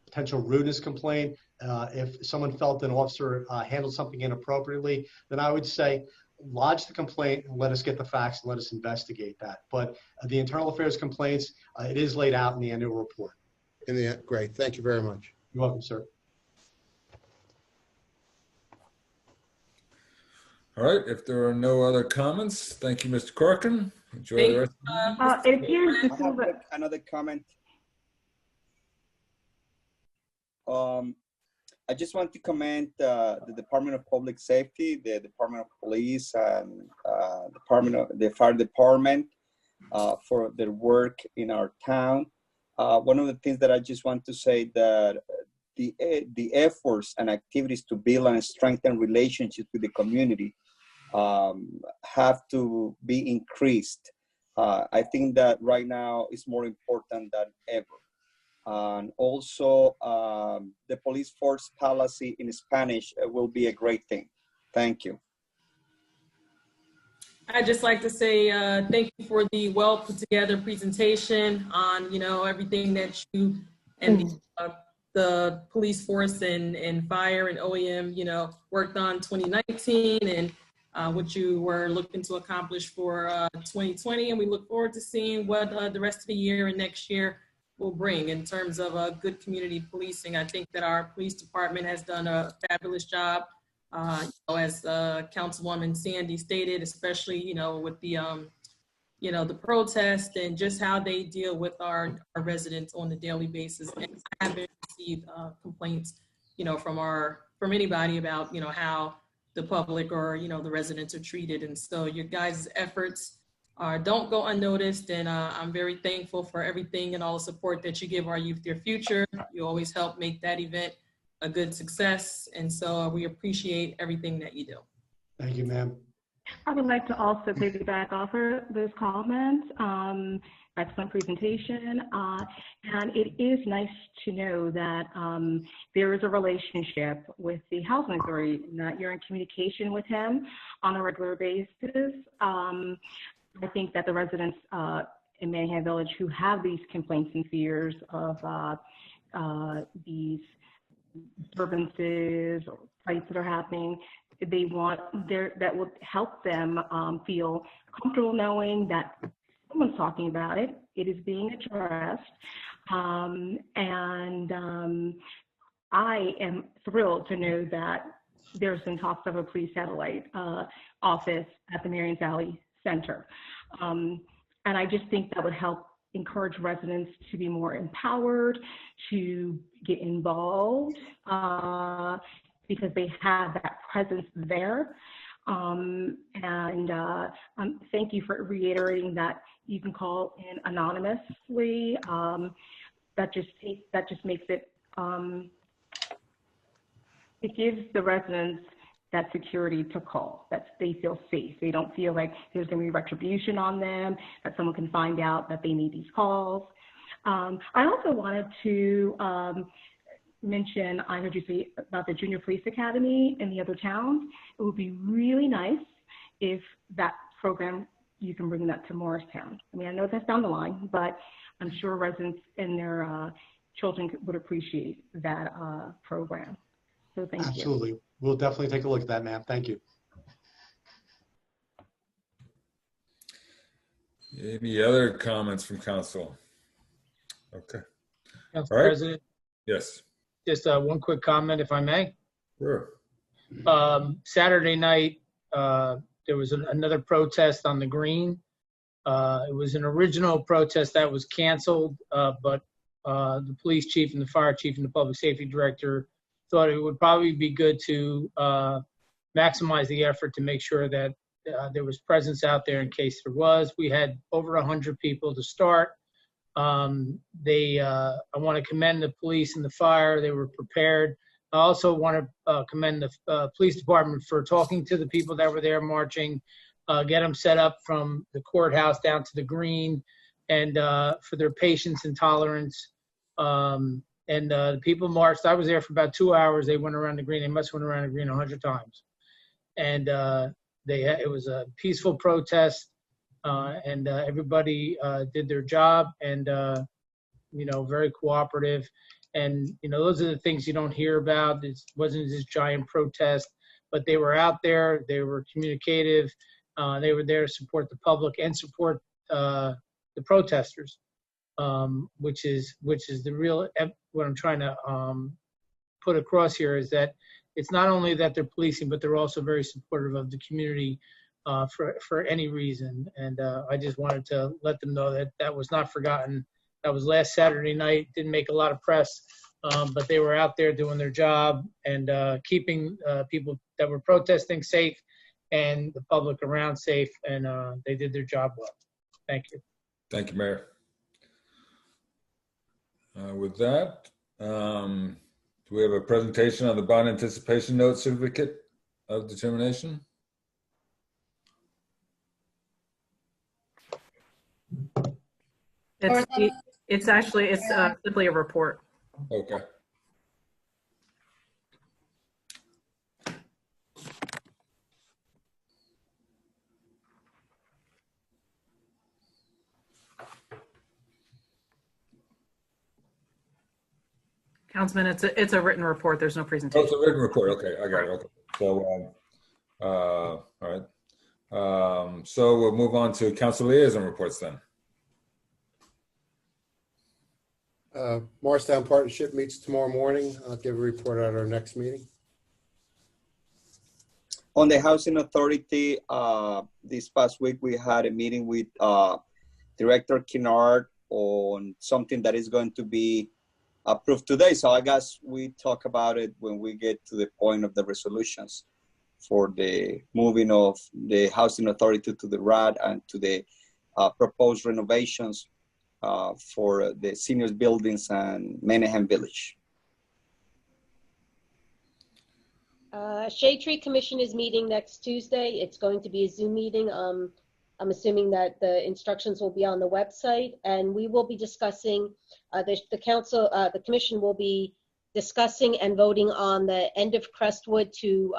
potential rudeness complaint. If someone felt an officer handled something inappropriately, then I would say lodge the complaint and let us get the facts and let us investigate that. But the internal affairs complaints, it is laid out in the annual report. Great. Thank you very much. You're welcome, sir. All right, if there are no other comments, thank you, Mr. Corcoran. Enjoy the rest of the meeting. I have another comment. I just want to commend the Department of Public Safety, the Department of Police, and the Fire Department for their work in our town. One of the things that I just want to say that the efforts and activities to build and strengthen relationships with the community have to be increased. I think that right now is more important than ever. And also, the police force policy in Spanish will be a great thing. Thank you. I'd just like to say thank you for the well put together presentation on, everything that you and the police force and fire and OEM, worked on 2019 and what you were looking to accomplish for 2020. And we look forward to seeing what the rest of the year and next year will bring in terms of good community policing. I think that our police department has done a fabulous job, as Councilwoman Sandy stated, especially, with the, the protest and just how they deal with our residents on a daily basis. And I haven't received complaints, from anybody about, how the public or, the residents are treated. And so your guys' efforts don't go unnoticed. And I'm very thankful for everything and all the support that you give our Youth Their Future. You always help make that event a good success. And so we appreciate everything that you do. Thank you, ma'am. I would like to also piggyback off of those comments. Excellent presentation. And it is nice to know that there is a relationship with the Housing Authority, that you're in communication with him on a regular basis. I think that the residents in Manningham Village who have these complaints and fears of these disturbances or fights that are happening, they want that will help them feel comfortable knowing that someone's talking about it. It is being addressed. I am thrilled to know that there's been talks of a police satellite office at the Marion Valley Center. And I just think that would help encourage residents to be more empowered, to get involved, because they have that presence there. Thank you for reiterating that you can call in anonymously. That just makes it, it gives the residents that security to call, that they feel safe. They don't feel like there's going to be retribution on them, that someone can find out that they need these calls. I also wanted to mention, I heard you say about the Junior Police Academy in the other towns. It would be really nice if that program, you can bring that to Morristown. I mean, I know that's down the line, but I'm sure residents and their children would appreciate that program. So thank you. Absolutely. We'll definitely take a look at that, ma'am. Thank you. Any other comments from council? Okay. Council All right. President, Yes. just one quick comment, if I may. Sure. Saturday night, there was another protest on the Green. It was an original protest that was canceled, but the police chief and the fire chief and the public safety director thought it would probably be good to maximize the effort to make sure that there was presence out there in case there was. We had over 100 people to start. I want to commend the police and the fire. They were prepared. I also want to commend the police department for talking to the people that were there marching, get them set up from the courthouse down to the Green, and for their patience and tolerance. The people marched. I was there for about 2 hours. They went around the Green. They must have went around the Green 100 times. And it was a peaceful protest, and everybody did their job, and very cooperative. And those are the things you don't hear about. It wasn't this giant protest, but they were out there. They were communicative. They were there to support the public and support the protesters, which is the real, what I'm trying to put across here is that it's not only that they're policing, but they're also very supportive of the community for any reason. And I just wanted to let them know that that was not forgotten. That was last Saturday night. Didn't make a lot of press, but they were out there doing their job and keeping people that were protesting safe and the public around safe, and they did their job well. Thank you. Thank you, Mayor. With that, do we have a presentation on the bond anticipation note certificate of determination? It's simply a report. Okay. Councilman, it's a written report. There's no Oh, presentation. it's a written report. Okay, I got it. Okay. So, all right. So we'll move on to council liaison reports then. Morristown Partnership meets tomorrow morning. I'll give a report at our next meeting. On the Housing Authority, this past week, we had a meeting with Director Kennard on something that is going to be approved today. So I guess we talk about it when we get to the point of the resolutions for the moving of the Housing Authority to the RAD and to the proposed renovations for the seniors buildings and Menahem Village. Shade Tree Commission is meeting next Tuesday. It's going to be a Zoom meeting. I'm assuming that the instructions will be on the website, and we will be discussing, the commission will be discussing and voting on the end of Crestwood to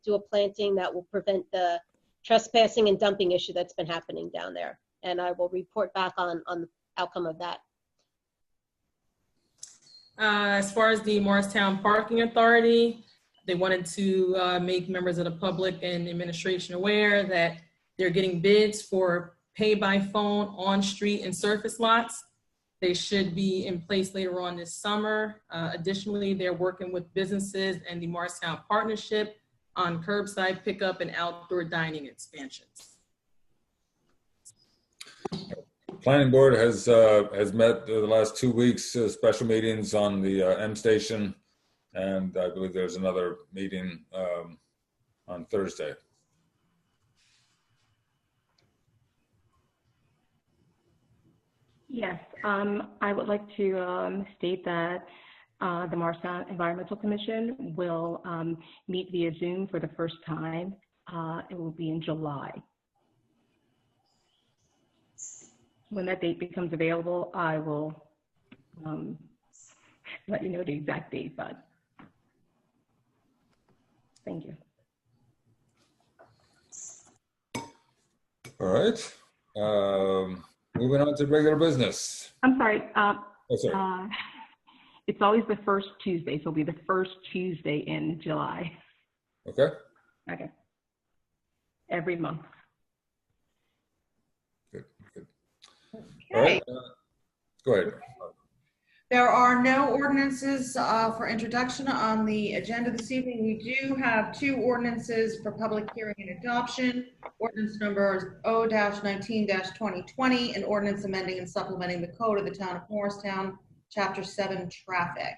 do a planting that will prevent the trespassing and dumping issue that's been happening down there. And I will report back on the outcome of that. As far as the Morristown Parking Authority, they wanted to make members of the public and administration aware that they're getting bids for pay by phone on street and surface lots. They should be in place later on this summer. Additionally, they're working with businesses and the Morristown Partnership on curbside pickup and outdoor dining expansions. Planning Board has met the last 2 weeks, special meetings on the M Station, and I believe there's another meeting on Thursday. Yes, I would like to state that the Morristown Environmental Commission will meet via Zoom for the first time. It will be in July. When that date becomes available, I will let you know the exact date, but thank you. All right. Moving on to regular business. I'm sorry. Oh, sorry. It's always the first Tuesday, so it'll be the first Tuesday in July. Okay. Okay. Every month. Good. All Okay. right. Go ahead. There are no ordinances for introduction on the agenda this evening. We do have 2 ordinances for public hearing and adoption. Ordinance number O-19-2020, an ordinance amending and supplementing the code of the town of Morristown, Chapter 7, traffic.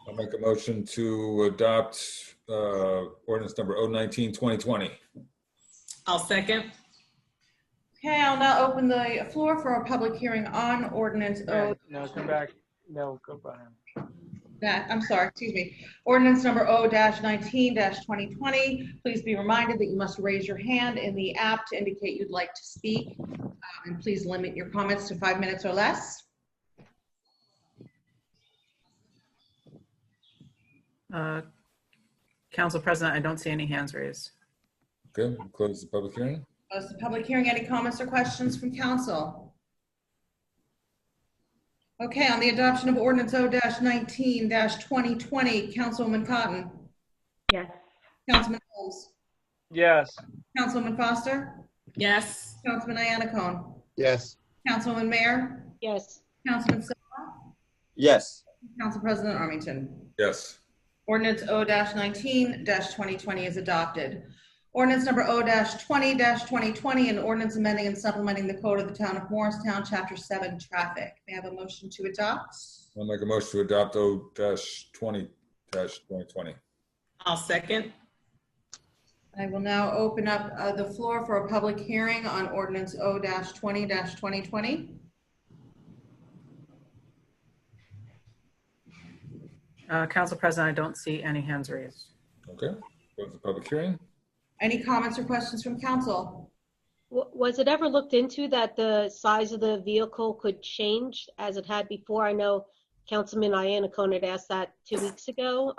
I'll make a motion to adopt ordinance number O-19-2020. I'll second. Okay, I'll now open the floor for a public hearing on ordinance No, come back. No, go by him. I'm sorry, excuse me. Ordinance number O-19-2020. Please be reminded that you must raise your hand in the app to indicate you'd like to speak. And please limit your comments to 5 minutes or less. Council President, I don't see any hands raised. Okay, we'll close the public hearing. Close the public hearing. Any comments or questions from council? Okay, on the adoption of ordinance O-19-2020, Councilwoman Cotton. Yes. Councilman Holmes. Yes. Councilwoman Foster. Yes. Councilman Iannacone. Yes. Councilwoman Mayer. Yes. Councilman Silva. Yes. Council President Armington. Yes. Ordinance O-19-2020 is adopted. Ordinance number O-20-2020, an ordinance amending and supplementing the code of the town of Morristown, Chapter 7, traffic. May I have a motion to adopt? I'll make a motion to adopt O-20-2020. I'll second. I will now open up the floor for a public hearing on ordinance O-20-2020. Council President, I don't see any hands raised. Okay, close the public hearing. Any comments or questions from council? Was it ever looked into that the size of the vehicle could change as it had before? I know Councilman Iannacone had asked that 2 weeks ago.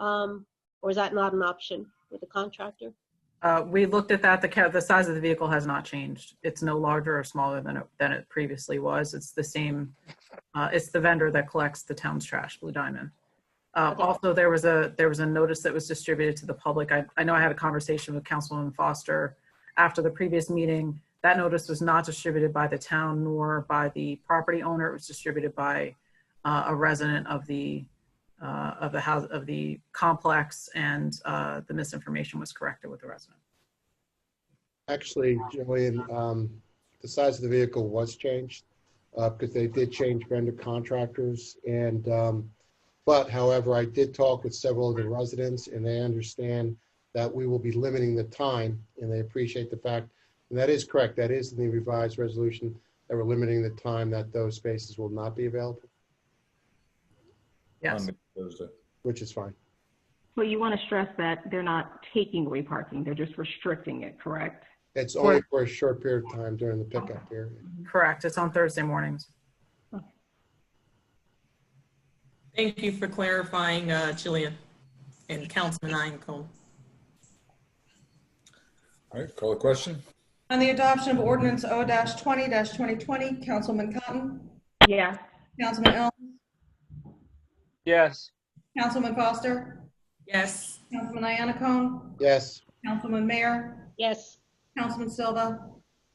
Or is that not an option with the contractor? We looked at that. The size of the vehicle has not changed. It's no larger or smaller than it previously was. It's the same. It's the vendor that collects the town's trash, Blue Diamond. Also, there was a notice that was distributed to the public. I know I had a conversation with Councilwoman Foster after the previous meeting. That notice was not distributed by the town nor by the property owner. It was distributed by a resident of the house of the complex, and the misinformation was corrected with the resident. Actually, Jillian, the size of the vehicle was changed because they did change vendor contractors. And but however, I did talk with several of the residents, and they understand that we will be limiting the time, and they appreciate the fact, and that is correct. That is in the revised resolution, that we're limiting the time that those spaces will not be available. Yes. On Thursday. Which is fine. Well, you want to stress that they're not taking away parking, they're just restricting it, correct? It's only for a short period of time during the pickup period. Correct. It's on Thursday mornings. Thank you for clarifying, Jillian and Councilman Iannacone. All right, call the question. On the adoption of ordinance O-20-2020, Councilman Cotton. Yes. Councilman Elms. Yes. Councilman Foster. Yes. Councilman Iannacone. Yes. Councilman Mayer. Yes. Councilman Silva.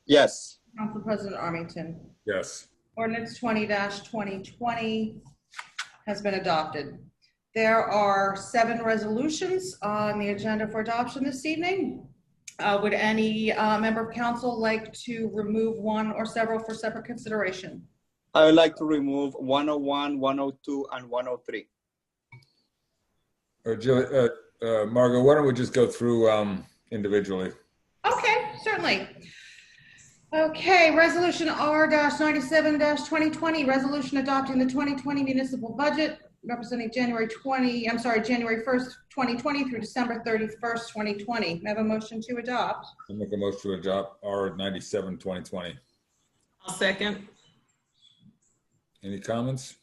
Yes. Council President Armington. Yes. Ordinance 20-2020 has been adopted. There are 7 resolutions on the agenda for adoption this evening. Would any member of council like to remove one or several for separate consideration? I would like to remove 101, 102, and 103. Or Margot, why don't we just go through individually? Okay, certainly. Okay, resolution R-97-2020, resolution adopting the 2020 municipal budget representing January 1st, 2020 through December 31st, 2020. May I have a motion to adopt? I make a motion to adopt R 97/2020. I'll second. Any comments?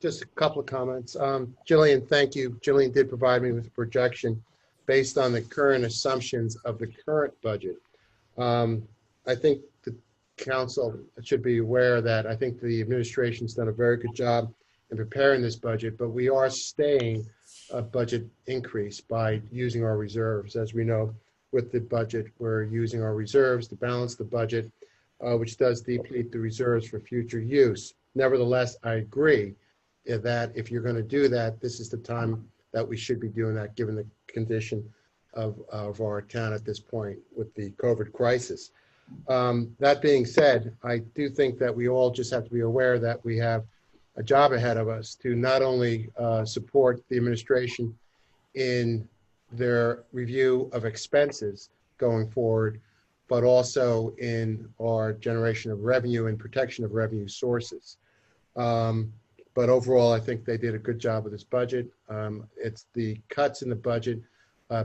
Just a couple of comments. Jillian, thank you. Jillian did provide me with a projection based on the current assumptions of the current budget. I think the council should be aware that I think the administration's done a very good job in preparing this budget, but we are staying a budget increase by using our reserves. As we know, with the budget, we're using our reserves to balance the budget, which does deplete the reserves for future use. Nevertheless, I agree that if you're going to do that, this is the time that we should be doing that, given the condition of our town at this point with the COVID crisis. That being said, I do think that we all just have to be aware that we have a job ahead of us to not only support the administration in their review of expenses going forward, but also in our generation of revenue and protection of revenue sources. But overall, I think they did a good job with this budget. It's the cuts in the budget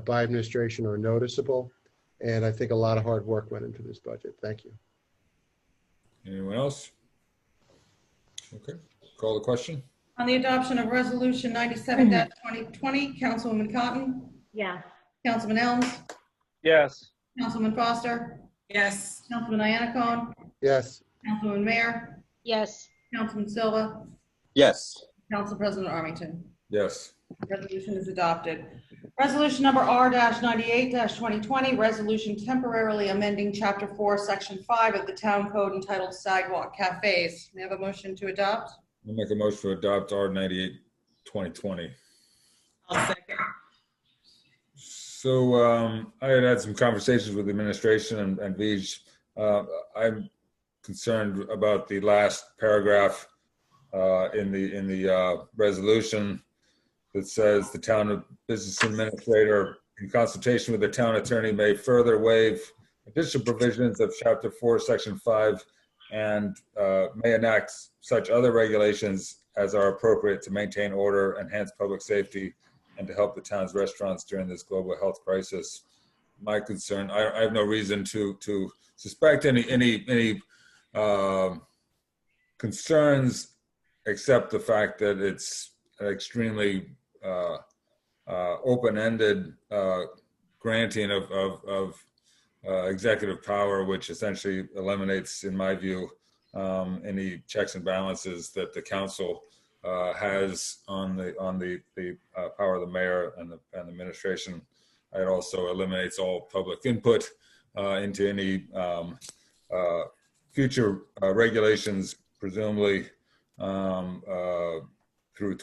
by administration are noticeable, and I think a lot of hard work went into this budget. Thank you. Anyone else? Okay, call the question. On the adoption of resolution 97-2020, Councilwoman Cotton, Yes. Councilman Elms, Yes. Councilman Foster, Yes. Councilman Iannacone, Yes. Councilwoman Mayor, Yes. Councilman Silva, Yes. Council President Armington. Yes. Resolution is adopted. Resolution number R-98-2020, resolution temporarily amending Chapter 4, Section 5 of the Town Code entitled Sidewalk Cafes. May I have a motion to adopt? I'll make a motion to adopt R 98/2020. I'll second. So I had some conversations with the administration and Vij. I'm concerned about the last paragraph in the resolution that says the town business administrator, in consultation with the town attorney, may further waive additional provisions of Chapter 4, Section 5, and may enact such other regulations as are appropriate to maintain order, enhance public safety, and to help the town's restaurants during this global health crisis. My concern, I have no reason to suspect any concerns, except the fact that it's an extremely open-ended granting of executive power, which essentially eliminates, in my view, any checks and balances that the council has on the power of the mayor and the administration. It also eliminates all public input into any future regulations, presumably through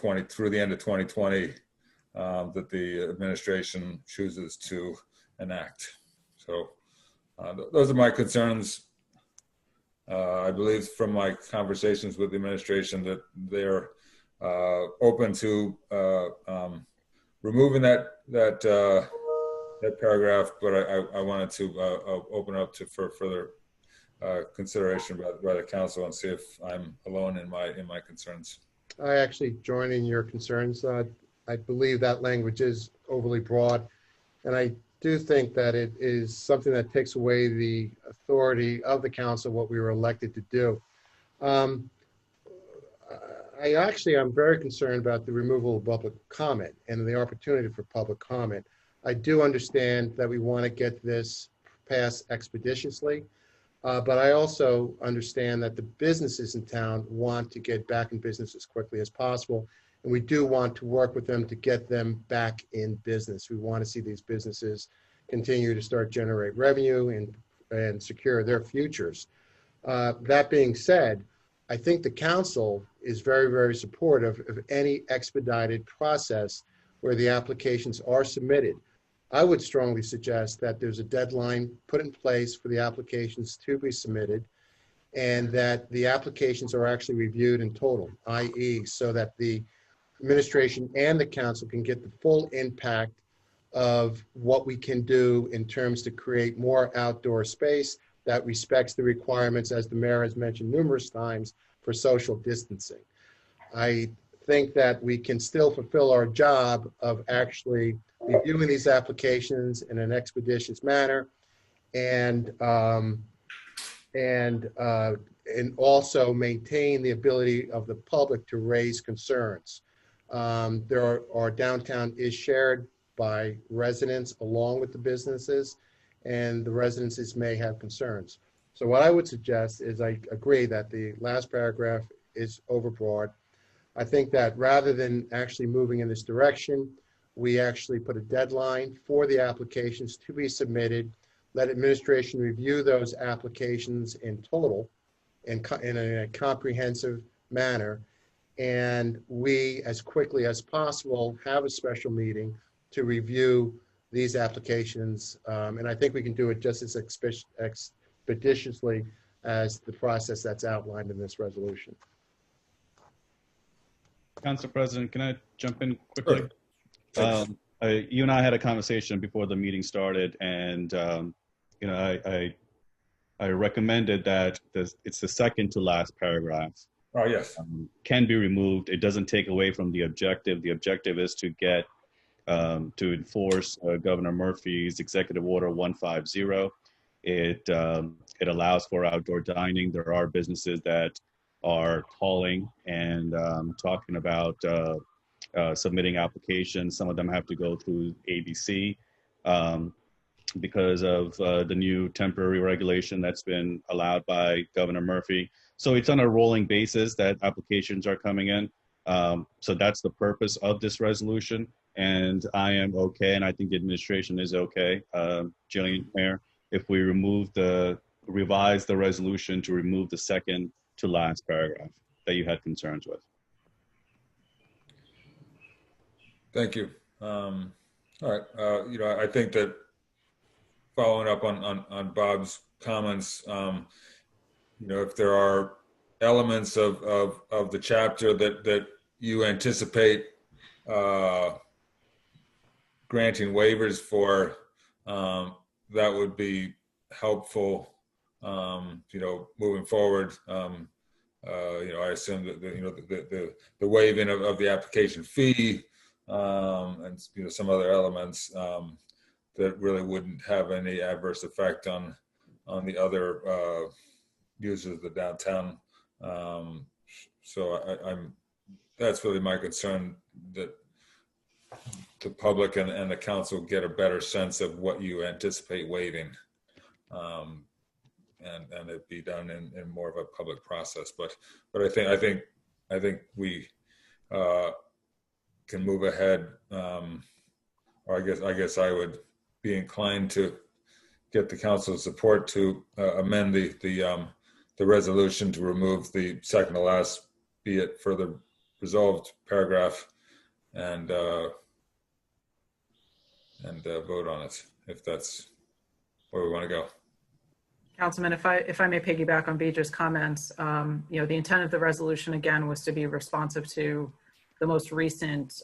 the end of 2020, that the administration chooses to enact. So those are my concerns. I believe from my conversations with the administration that they're open to removing that paragraph, but I wanted to open up for further consideration by the council and see if I'm alone in my concerns. I actually join in your concerns. I believe that language is overly broad, and I do think that it is something that takes away the authority of the council, what we were elected to do. I'm very concerned about the removal of public comment and the opportunity for public comment. I do understand that we want to get this passed expeditiously, but I also understand that the businesses in town want to get back in business as quickly as possible. And we do want to work with them to get them back in business. We want to see these businesses continue to start generate revenue and secure their futures. That being said, I think the council is very, very supportive of any expedited process where the applications are submitted. I would strongly suggest that there's a deadline put in place for the applications to be submitted, and that the applications are actually reviewed in total, i.e., so that the administration and the council can get the full impact of what we can do in terms to create more outdoor space, that respects the requirements, as the mayor has mentioned numerous times, for social distancing. I think that we can still fulfill our job of actually reviewing these applications in an expeditious manner and also maintain the ability of the public to raise concerns. Our downtown is shared by residents along with the businesses, and the residences may have concerns. So what I would suggest is, I agree that the last paragraph is overbroad. I think that rather than actually moving in this direction, we actually put a deadline for the applications to be submitted, let administration review those applications in total in a comprehensive manner, and we, as quickly as possible, have a special meeting to review these applications. And I think we can do it just as expeditiously as the process that's outlined in this resolution. Council President, can I jump in quickly? Sure. You and I had a conversation before the meeting started, and I recommended that it's the second to last paragraph. Oh, yes. Can be removed. It doesn't take away from the objective. The objective is to get to enforce Governor Murphy's Executive Order 150. It allows for outdoor dining. There are businesses that are calling and talking about submitting applications. Some of them have to go through ABC because of the new temporary regulation that's been allowed by Governor Murphy. So it's on a rolling basis that applications are coming in. So that's the purpose of this resolution. And I am okay, and I think the administration is okay, Jillian, Mayor, if we revise the resolution to remove the second to last paragraph that you had concerns with. Thank you. All right. I think that following up on Bob's comments, if there are elements of the chapter that you anticipate granting waivers for, that would be helpful. Moving forward. I assume that the waiving of the application fee and some other elements that really wouldn't have any adverse effect on the other users of the downtown. That's really my concern, that the public and the council get a better sense of what you anticipate waiving. And it be done in more of a public process, but I think we can move ahead. Or I guess I would be inclined to get the council's support to amend the resolution to remove the second to last, be it further resolved paragraph, and vote on it if that's where we want to go. Councilman, if I may piggyback on Bija's comments, the intent of the resolution, again, was to be responsive to the most recent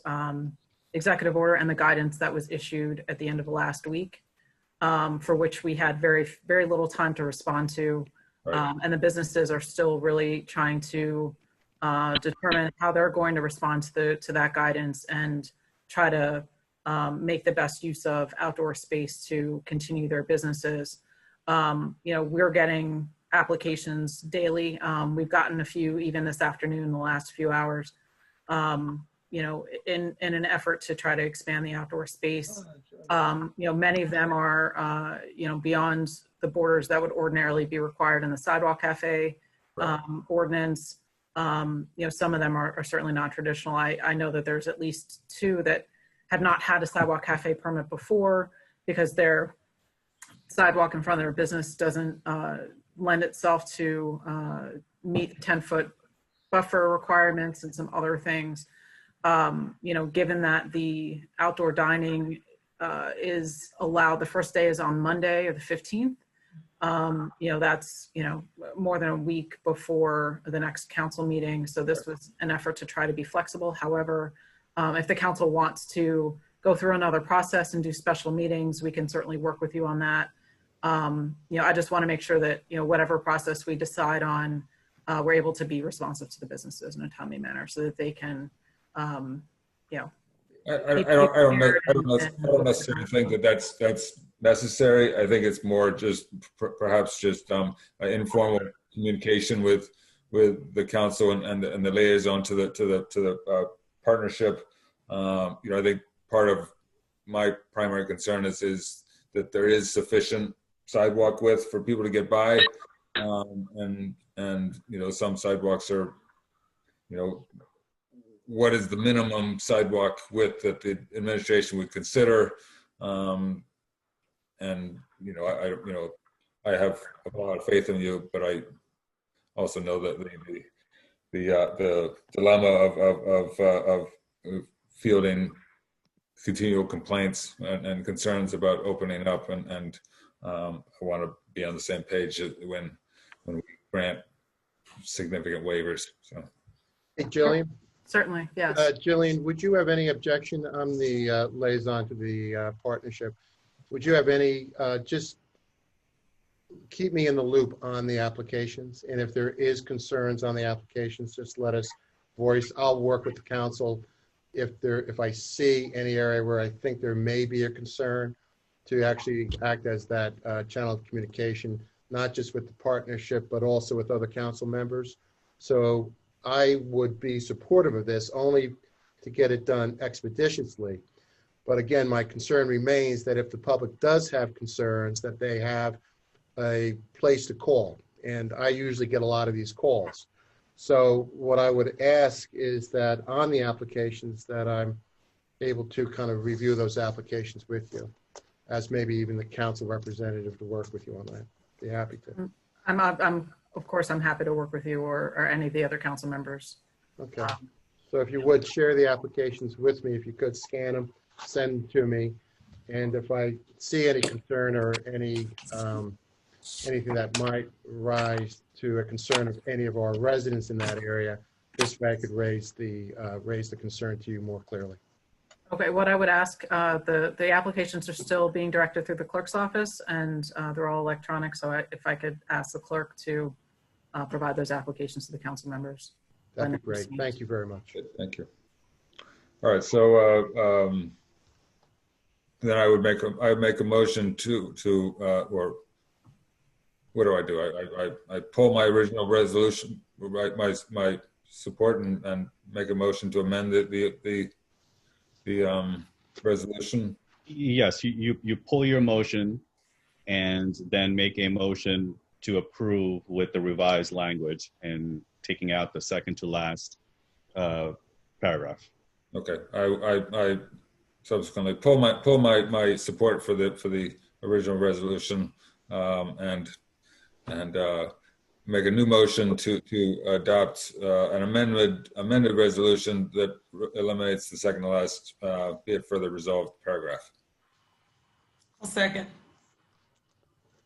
executive order and the guidance that was issued at the end of last week, for which we had very, very little time to respond to. Right. And the businesses are still really trying to determine how they're going to respond to that guidance and try to make the best use of outdoor space to continue their businesses. We're getting applications daily. We've gotten a few even this afternoon in the last few hours, in an effort to try to expand the outdoor space. Many of them are, beyond the borders that would ordinarily be required in the sidewalk cafe ordinance. Some of them are certainly non-traditional. I know that there's at least 2 that have not had a sidewalk cafe permit before because their sidewalk in front of their business doesn't lend itself to meet 10-foot buffer requirements and some other things. Given that the outdoor dining is allowed, the first day is on Monday or the 15th. That's, more than a week before the next council meeting. So this was an effort to try to be flexible. However, if the council wants to go through another process and do special meetings, we can certainly work with you on that. I just want to make sure that, whatever process we decide on, we're able to be responsive to the businesses in a timely manner so that they can, I don't necessarily think that that's necessary. I think it's more just perhaps just informal communication with the council and the liaison to the partnership. I think part of my primary concern is that there is sufficient sidewalk width for people to get by, and some sidewalks are, what is the minimum sidewalk width that the administration would consider? I have a lot of faith in you, but I also know that the dilemma of fielding continual complaints and concerns about opening up, and I want to be on the same page when we grant significant waivers. So, Hey, Jillian. Certainly, yes. Jillian, would you have any objection? I'm the liaison to the partnership. Would you have any, just keep me in the loop on the applications. And if there is concerns on the applications, just let us voice. I'll work with the council if I see any area where I think there may be a concern, to actually act as that channel of communication, not just with the partnership, but also with other council members. So I would be supportive of this only to get it done expeditiously. But again, my concern remains that if the public does have concerns, that they have a place to call. And I usually get a lot of these calls. So what I would ask is that on the applications that I'm able to kind of review those applications with you, as maybe even the council representative to work with you on that. Be happy to. Of course, I'm happy to work with you or any of the other council members. Okay. So if you would share the applications with me, if you could scan them, send them to me. And if I see any concern or any anything that might rise to a concern of any of our residents in that area, this way I could raise the concern to you more clearly. Okay, what I would ask, the applications are still being directed through the clerk's office, and they're all electronic. So if I could ask the clerk to provide those applications to the council members. That'd be great. Thank you very much. Thank you. All right, so then I would make a motion or what do? I pull my original resolution, my support, and make a motion to amend the resolution. Yes, you pull your motion and then make a motion to approve with the revised language and taking out the second to last paragraph. Okay, I subsequently pull my support for the original resolution, and make a new motion to adopt an amended resolution that eliminates the second to last be it further resolved paragraph. I'll second.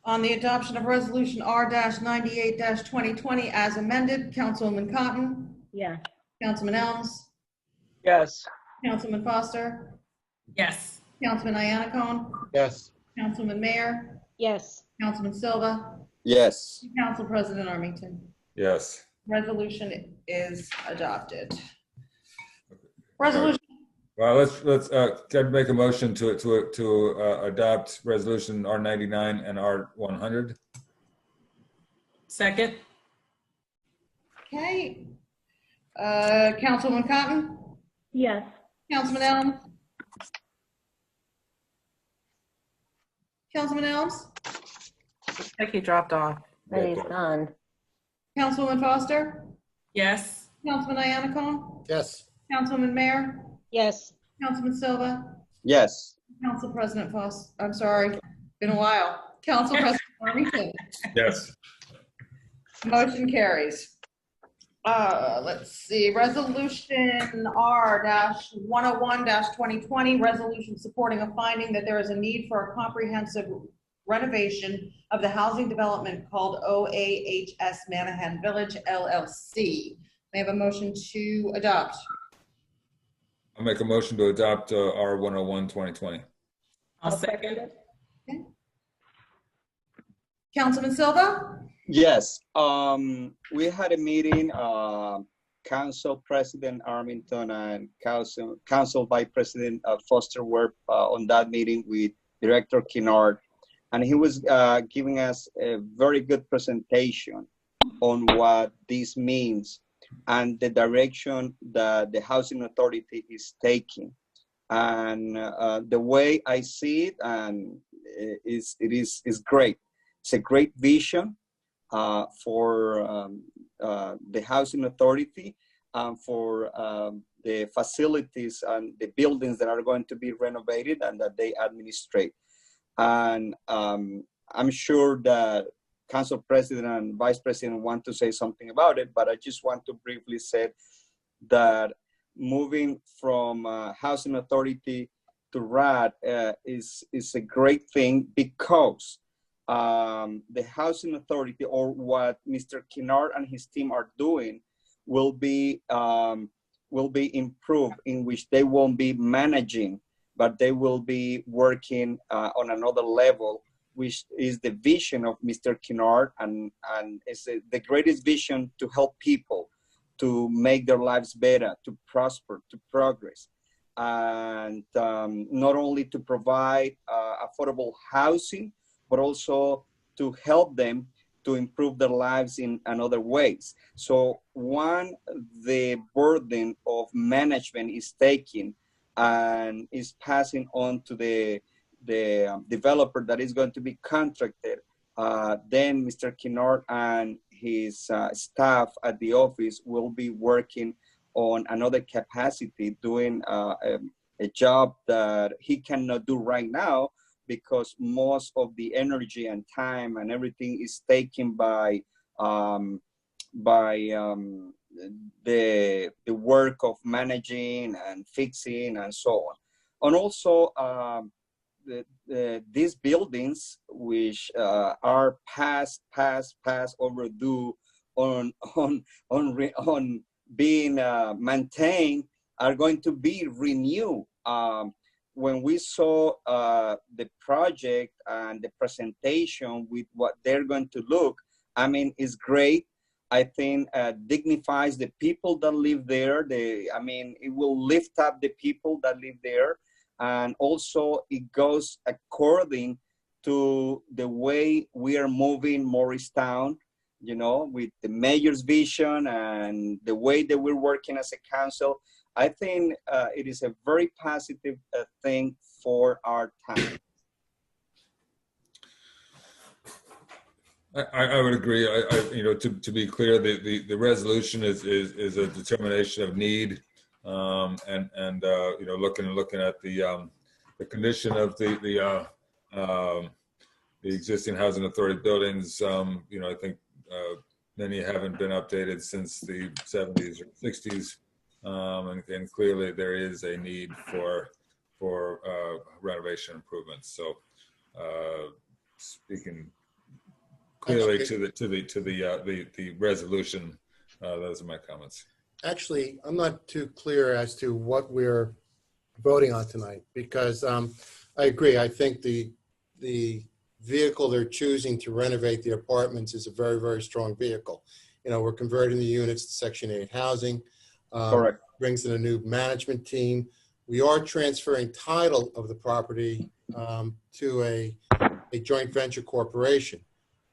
On the adoption of resolution R-98-2020 as amended, Councilwoman Cotton, Yes. Councilman Elms, Yes. Councilman Foster, Yes. Councilman Iannacone, Yes. Councilman Mayor, Yes. Councilman Silva, Yes. Council President Armington. Yes. Resolution is adopted. Resolution. Well, let's make a motion to adopt resolution R-99 and R-100. Second. Okay. Councilwoman Cotton, Yes. Councilman Elms, Councilman Elms, Looks like he dropped off. But he's gone. Councilwoman Foster, Yes. Councilman Iannacone, Yes. Councilwoman Mayor, Yes. Councilman Silva, Yes. Council President Foster. I'm sorry, been a while. Council President Armington. Yes. Motion carries. Let's see, resolution R-101-2020, resolution supporting a finding that there is a need for a comprehensive renovation of the housing development called OAHS Manahan Village LLC. May I have a motion to adopt? I'll make a motion to adopt R-101-2020. I'll second. Councilman Silva? Yes, we had a meeting, Council President Armington and Council Vice President Foster were on that meeting with Director Kennard, and he was giving us a very good presentation on what this means and the direction that the Housing Authority is taking. And the way I see it, and it is great. It's a great vision for the Housing Authority, for the facilities and the buildings that are going to be renovated and that they administrate. And I'm sure that Council President and Vice President want to say something about it, but I just want to briefly say that moving from Housing Authority to RAD is a great thing, because the Housing Authority, or what Mr. Kennard and his team are doing, will be improved, in which they won't be managing, but they will be working on another level, which is the vision of Mr. Kennard, and it's the greatest vision to help people to make their lives better, to prosper, to progress, and not only to provide affordable housing, but also to help them to improve their lives in other ways. So the burden of management is taken and is passing on to the developer that is going to be contracted. Then Mr. Kennard and his staff at the office will be working on another capacity, doing a job that he cannot do right now, because most of the energy and time and everything is taken by the work of managing and fixing and so on. And also these buildings, which are past overdue on being maintained, are going to be renewed. When we saw the project and the presentation with what they're going to look, I mean, it's great. I think dignifies the people that live there. It will lift up the people that live there. And also it goes according to the way we are moving Morristown, you know, with the mayor's vision and the way that we're working as a council. I think it is a very positive thing for our town. I would agree. To be clear, the resolution is a determination of need, and looking at the condition of the existing housing authority buildings. I think many haven't been updated since the 70s or 60s. And clearly there is a need for renovation improvements. So speaking clearly to the resolution, those are my comments. Actually, I'm not too clear as to what we're voting on tonight, because I agree. I think the vehicle they're choosing to renovate the apartments is a very, very strong vehicle. We're converting the units to Section 8 housing. Correct. Brings in a new management team. We are transferring title of the property to a joint venture corporation.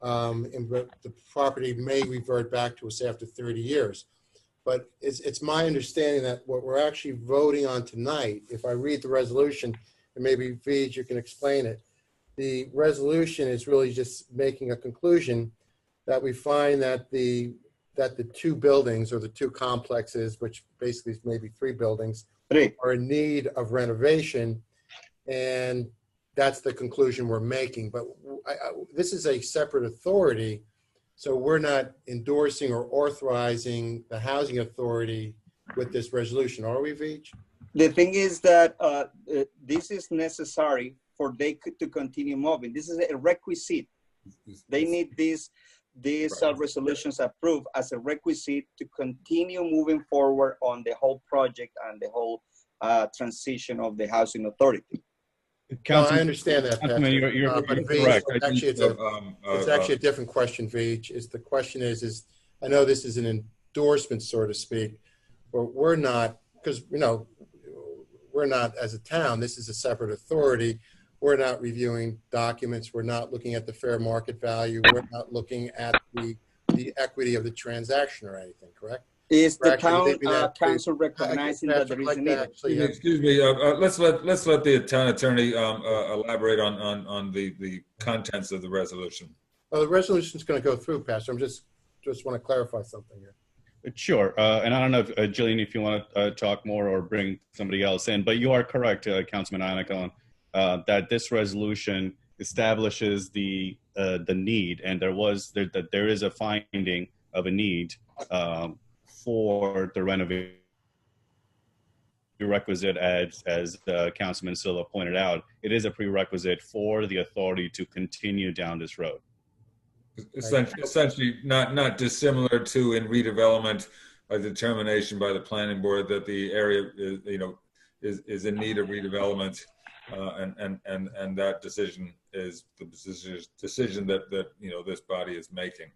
And the property may revert back to us after 30 years. But it's my understanding that what we're actually voting on tonight, if I read the resolution, and maybe Vij, you can explain it, the resolution is really just making a conclusion that we find that the two buildings, or the two complexes, which basically is maybe three buildings, are in need of renovation, and that's the conclusion we're making. But this is a separate authority, so we're not endorsing or authorizing the housing authority with this resolution, are we, Vij? The thing is that this is necessary for they to continue moving. This is a requisite. They need these resolutions approved as a requisite to continue moving forward on the whole project and the whole transition of the housing authority. No, I Councilman, understand that, Councilman, Patrick. you're But correct. Vij, I think, actually, it's actually a different question, Vij. The question is, I know this is an endorsement, so to speak, but we're not, because, we're not, as a town, this is a separate authority. We're not reviewing documents. We're not looking at the fair market value. We're not looking at the equity of the transaction or anything, correct? Is We're the actually town leaving that to- council recognizing that there is a need? Excuse me, let's let the town attorney elaborate on the contents of the resolution. Well, the resolution's going to go through, Pastor. Just want to clarify something here. Sure. And I don't know if, Jillian, if you want to talk more or bring somebody else in, but you are correct, Councilman Anacone, that this resolution establishes the need, and there is a finding of a need for the renovation prerequisite, as Councilman Silva pointed out. It is a prerequisite for the authority to continue down this road. Essentially, not dissimilar to in redevelopment, a determination by the planning board that the area is in need of redevelopment, and that decision is the decision that this body is making.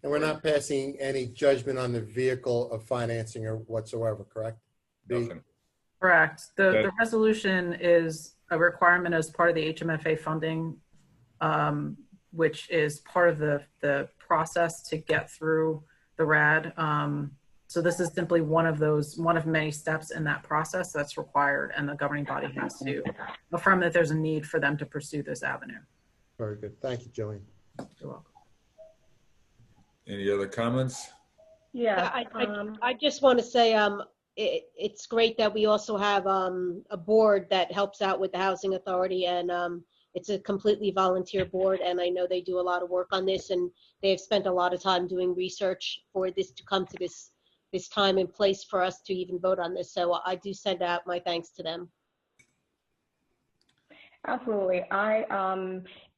And we're not passing any judgment on the vehicle of financing or whatsoever, correct? Nothing. Correct. The resolution is a requirement as part of the HMFA funding, which is part of the process to get through the RAD. So this is simply one of many steps in that process that's required, and the governing body has to affirm that there's a need for them to pursue this avenue. Very good. Thank you, Jillian. You're welcome. Any other comments? Yeah, I just want to say it's great that we also have a board that helps out with the housing authority, and it's a completely volunteer board, and I know they do a lot of work on this, and they've spent a lot of time doing research for this to come to this time and place for us to even vote on this. So I do send out my thanks to them. Absolutely.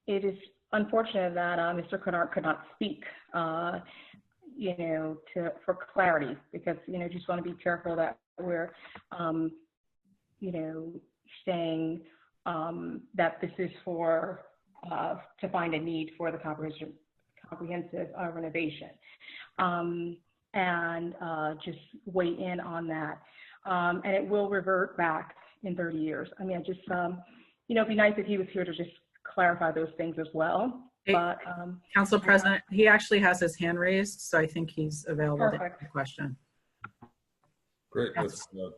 It is unfortunate that Mr. Kennard could not speak, for clarity, because, just want to be careful that we're, saying that this is for, to find a need for the comprehensive renovation. And just weigh in on that. And it will revert back in 30 years. I mean, it'd be nice if he was here to just clarify those things as well. But Council President, he actually has his hand raised, so I think he's available to answer the question. Great. Let's bring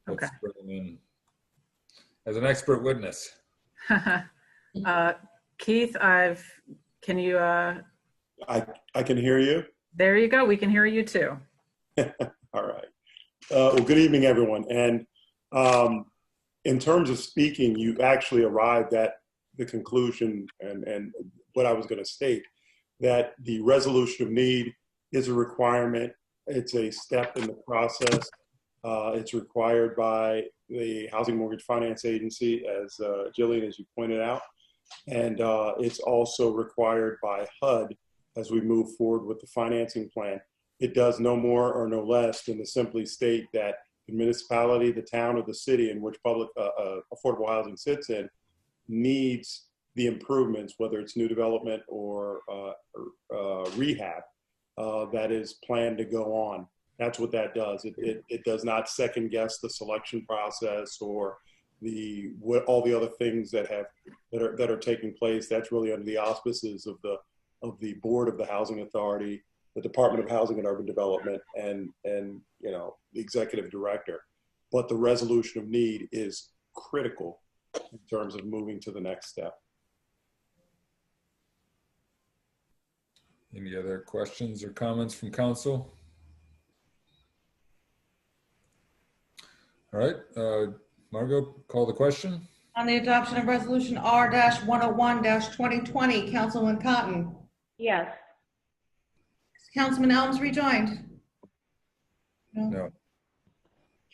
him in as an expert witness. Keith, can you? I can hear you. There you go. We can hear you too. All right. Well, good evening, everyone. And in terms of speaking, you actually arrived at the conclusion and what I was going to state, that the resolution of need is a requirement. It's a step in the process. It's required by the Housing Mortgage Finance Agency, as Jillian, as you pointed out. And it's also required by HUD as we move forward with the financing plan. It does no more or no less than to simply state that the municipality, the town, or the city in which public affordable housing sits in needs the improvements, whether it's new development or rehab, that is planned to go on. That's what that does. It does not second guess the selection process or all the other things that are taking place. That's really under the auspices of the board of the Housing Authority, the Department of Housing and Urban Development, and the executive director. But the resolution of need is critical in terms of moving to the next step. Any other questions or comments from council? All right, Margot, call the question. On the adoption of resolution R-101-2020, Councilwoman Cotton. Yes. Councilman Elms rejoined. No.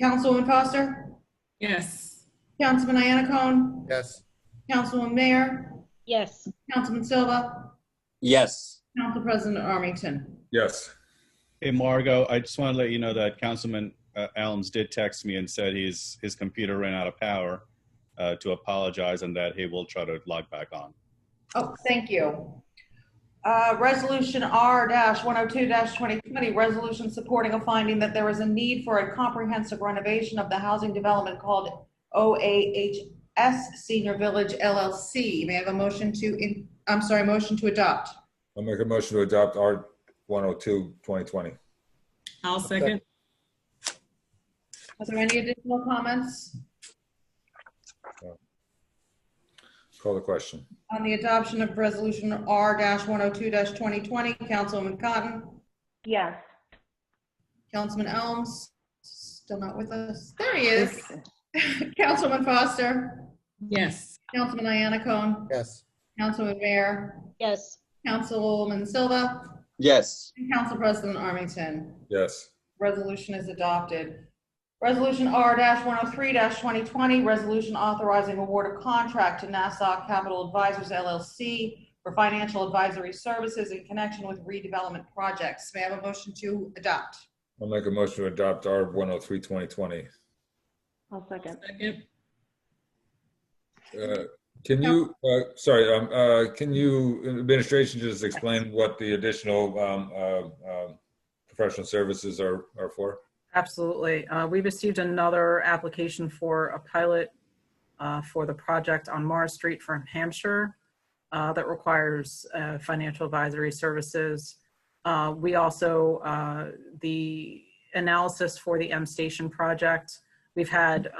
Councilwoman Foster. Yes. Councilman Iannacone. Yes. Councilwoman Mayer. Yes. Councilman Silva. Yes. Council President Armington. Yes. Hey, Margot, I just want to let you know that Councilman Elms did text me and said his computer ran out of power. to apologize and that he will try to log back on. Oh, thank you. Resolution R-102-2020, resolution supporting a finding that there is a need for a comprehensive renovation of the housing development called OAHS Senior Village LLC. May I have a motion to, motion to adopt? I'll make a motion to adopt R 102, 2020. I'll second. Are there any additional comments Call the question. on the adoption of resolution R-102-2020? Councilwoman Cotton, Yes. Councilman Elms, still not with us. There he is. Councilman Foster, Yes. Councilman Iannaccone, Yes. Councilman Mayor, Yes. Councilwoman Silva, Yes. and Council President Armington. Yes. Resolution is adopted. Resolution R-103-2020, resolution authorizing award of contract to Nassau Capital Advisors LLC for financial advisory services in connection with redevelopment projects. May I have a motion to adopt? I'll make a motion to adopt R 103, 2020. I'll second. Second. Can you, can you, administration, just explain what the additional professional services are for? Absolutely. We received another application for a pilot for the project on Morris Street from Hampshire that requires financial advisory services. We also, the analysis for the M Station project, we've had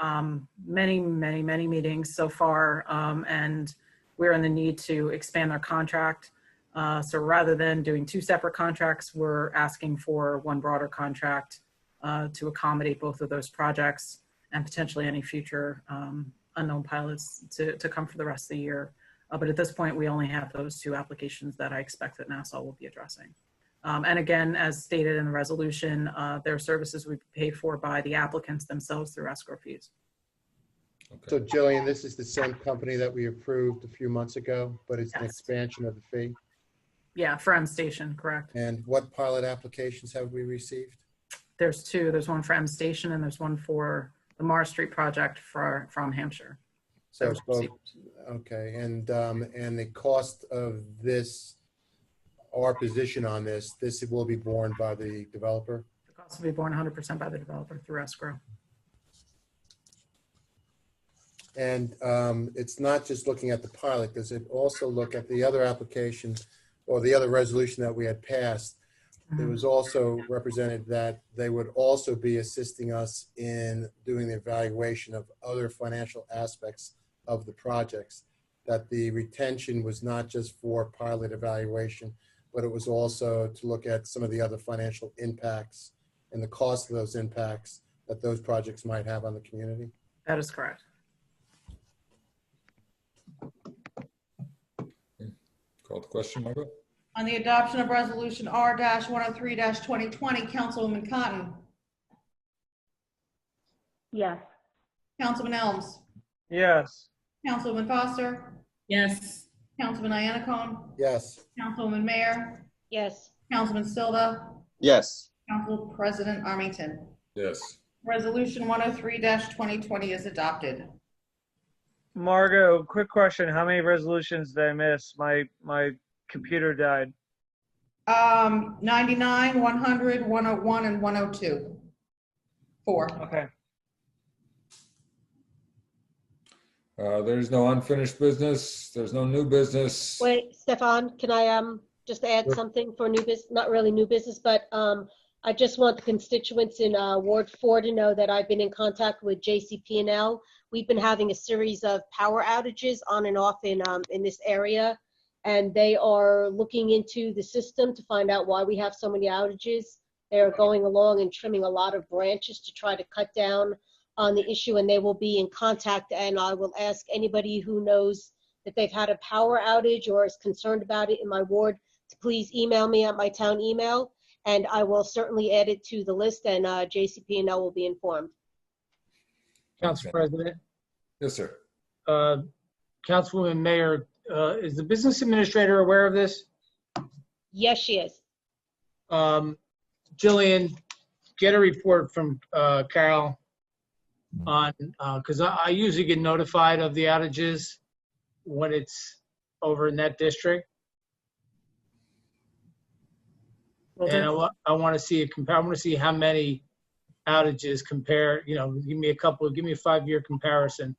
many meetings so far, and we're in the need to expand our contract. So rather than doing two separate contracts, we're asking for one broader contract to accommodate both of those projects and potentially any future unknown pilots to come for the rest of the year. But at this point, we only have those two applications that I expect that Nassau will be addressing. And again, as stated in the resolution, their services would be paid for by the applicants themselves through escrow fees. So Jillian, this is the same company that we approved a few months ago, but it's an Yes. expansion of the fee. Yeah, for M Station, correct. And what pilot applications have we received? There's two. There's one for M Station and there's one for the Morris Street project from Hampshire. So it's both, okay, and the cost of this, our position on this will be borne by the developer? The cost will be borne 100% by the developer through escrow. And it's not just looking at the pilot, does it also look at the other application or the other resolution that we had passed? It was also represented that they would also be assisting us in doing the evaluation of other financial aspects of the projects, that the retention was not just for pilot evaluation, but it was also to look at some of the other financial impacts and the cost of those impacts that those projects might have on the community? That is correct. Call the question, Margaret? On the adoption of resolution R-103-2020, Councilwoman Cotton, Yes. Councilman Elms, Yes. Councilwoman Foster, Yes. Councilman Iannaccone, Yes. Councilwoman Mayor, Yes. Councilman Silva, Yes. Council President Armington. Yes. Resolution 103-2020 is adopted. Margot, quick question. How many resolutions did I miss? My computer died. 99, 100, 101, and 102. 4. Okay. There's no unfinished business. There's no new business. Wait, Stefan, can I just add something for new business? Not really new business, but I just want the constituents in Ward 4 to know that I've been in contact with JCP&L. We've been having a series of power outages on and off in this area, and they are looking into the system to find out why we have so many outages. They are going along and trimming a lot of branches to try to cut down on the issue, and they will be in contact, and I will ask anybody who knows that they've had a power outage or is concerned about it in my ward to please email me at my town email, and I will certainly add it to the list, and JCP&L will be informed. Council President. Yes, sir. Councilwoman Mayor, is the business administrator aware of this? Yes, she is. Jillian, get a report from Carol on, because I usually get notified of the outages when it's over in that district. And I want to see a compare. I want to see how many outages compare. You know, give me a 5-year comparison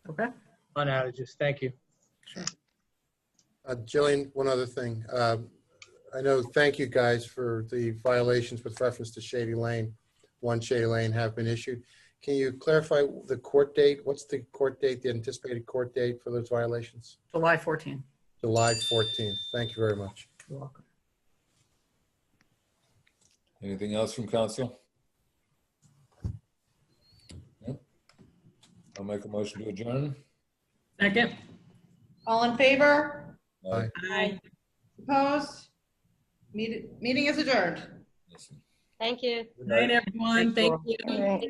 Okay. on outages. Thank you. Jillian, one other thing. I know, thank you guys for the violations with reference to Shady Lane. 1 Shady Lane have been issued. Can you clarify the court date? What's the court date, the anticipated court date for those violations? July 14. July 14th. Thank you very much. You're welcome. Anything else from council? No? I'll make a motion to adjourn. Second. All in favor? Aye. Aye. Opposed? Meeting is adjourned. Thank you. Good night, everyone. Thank you. All right.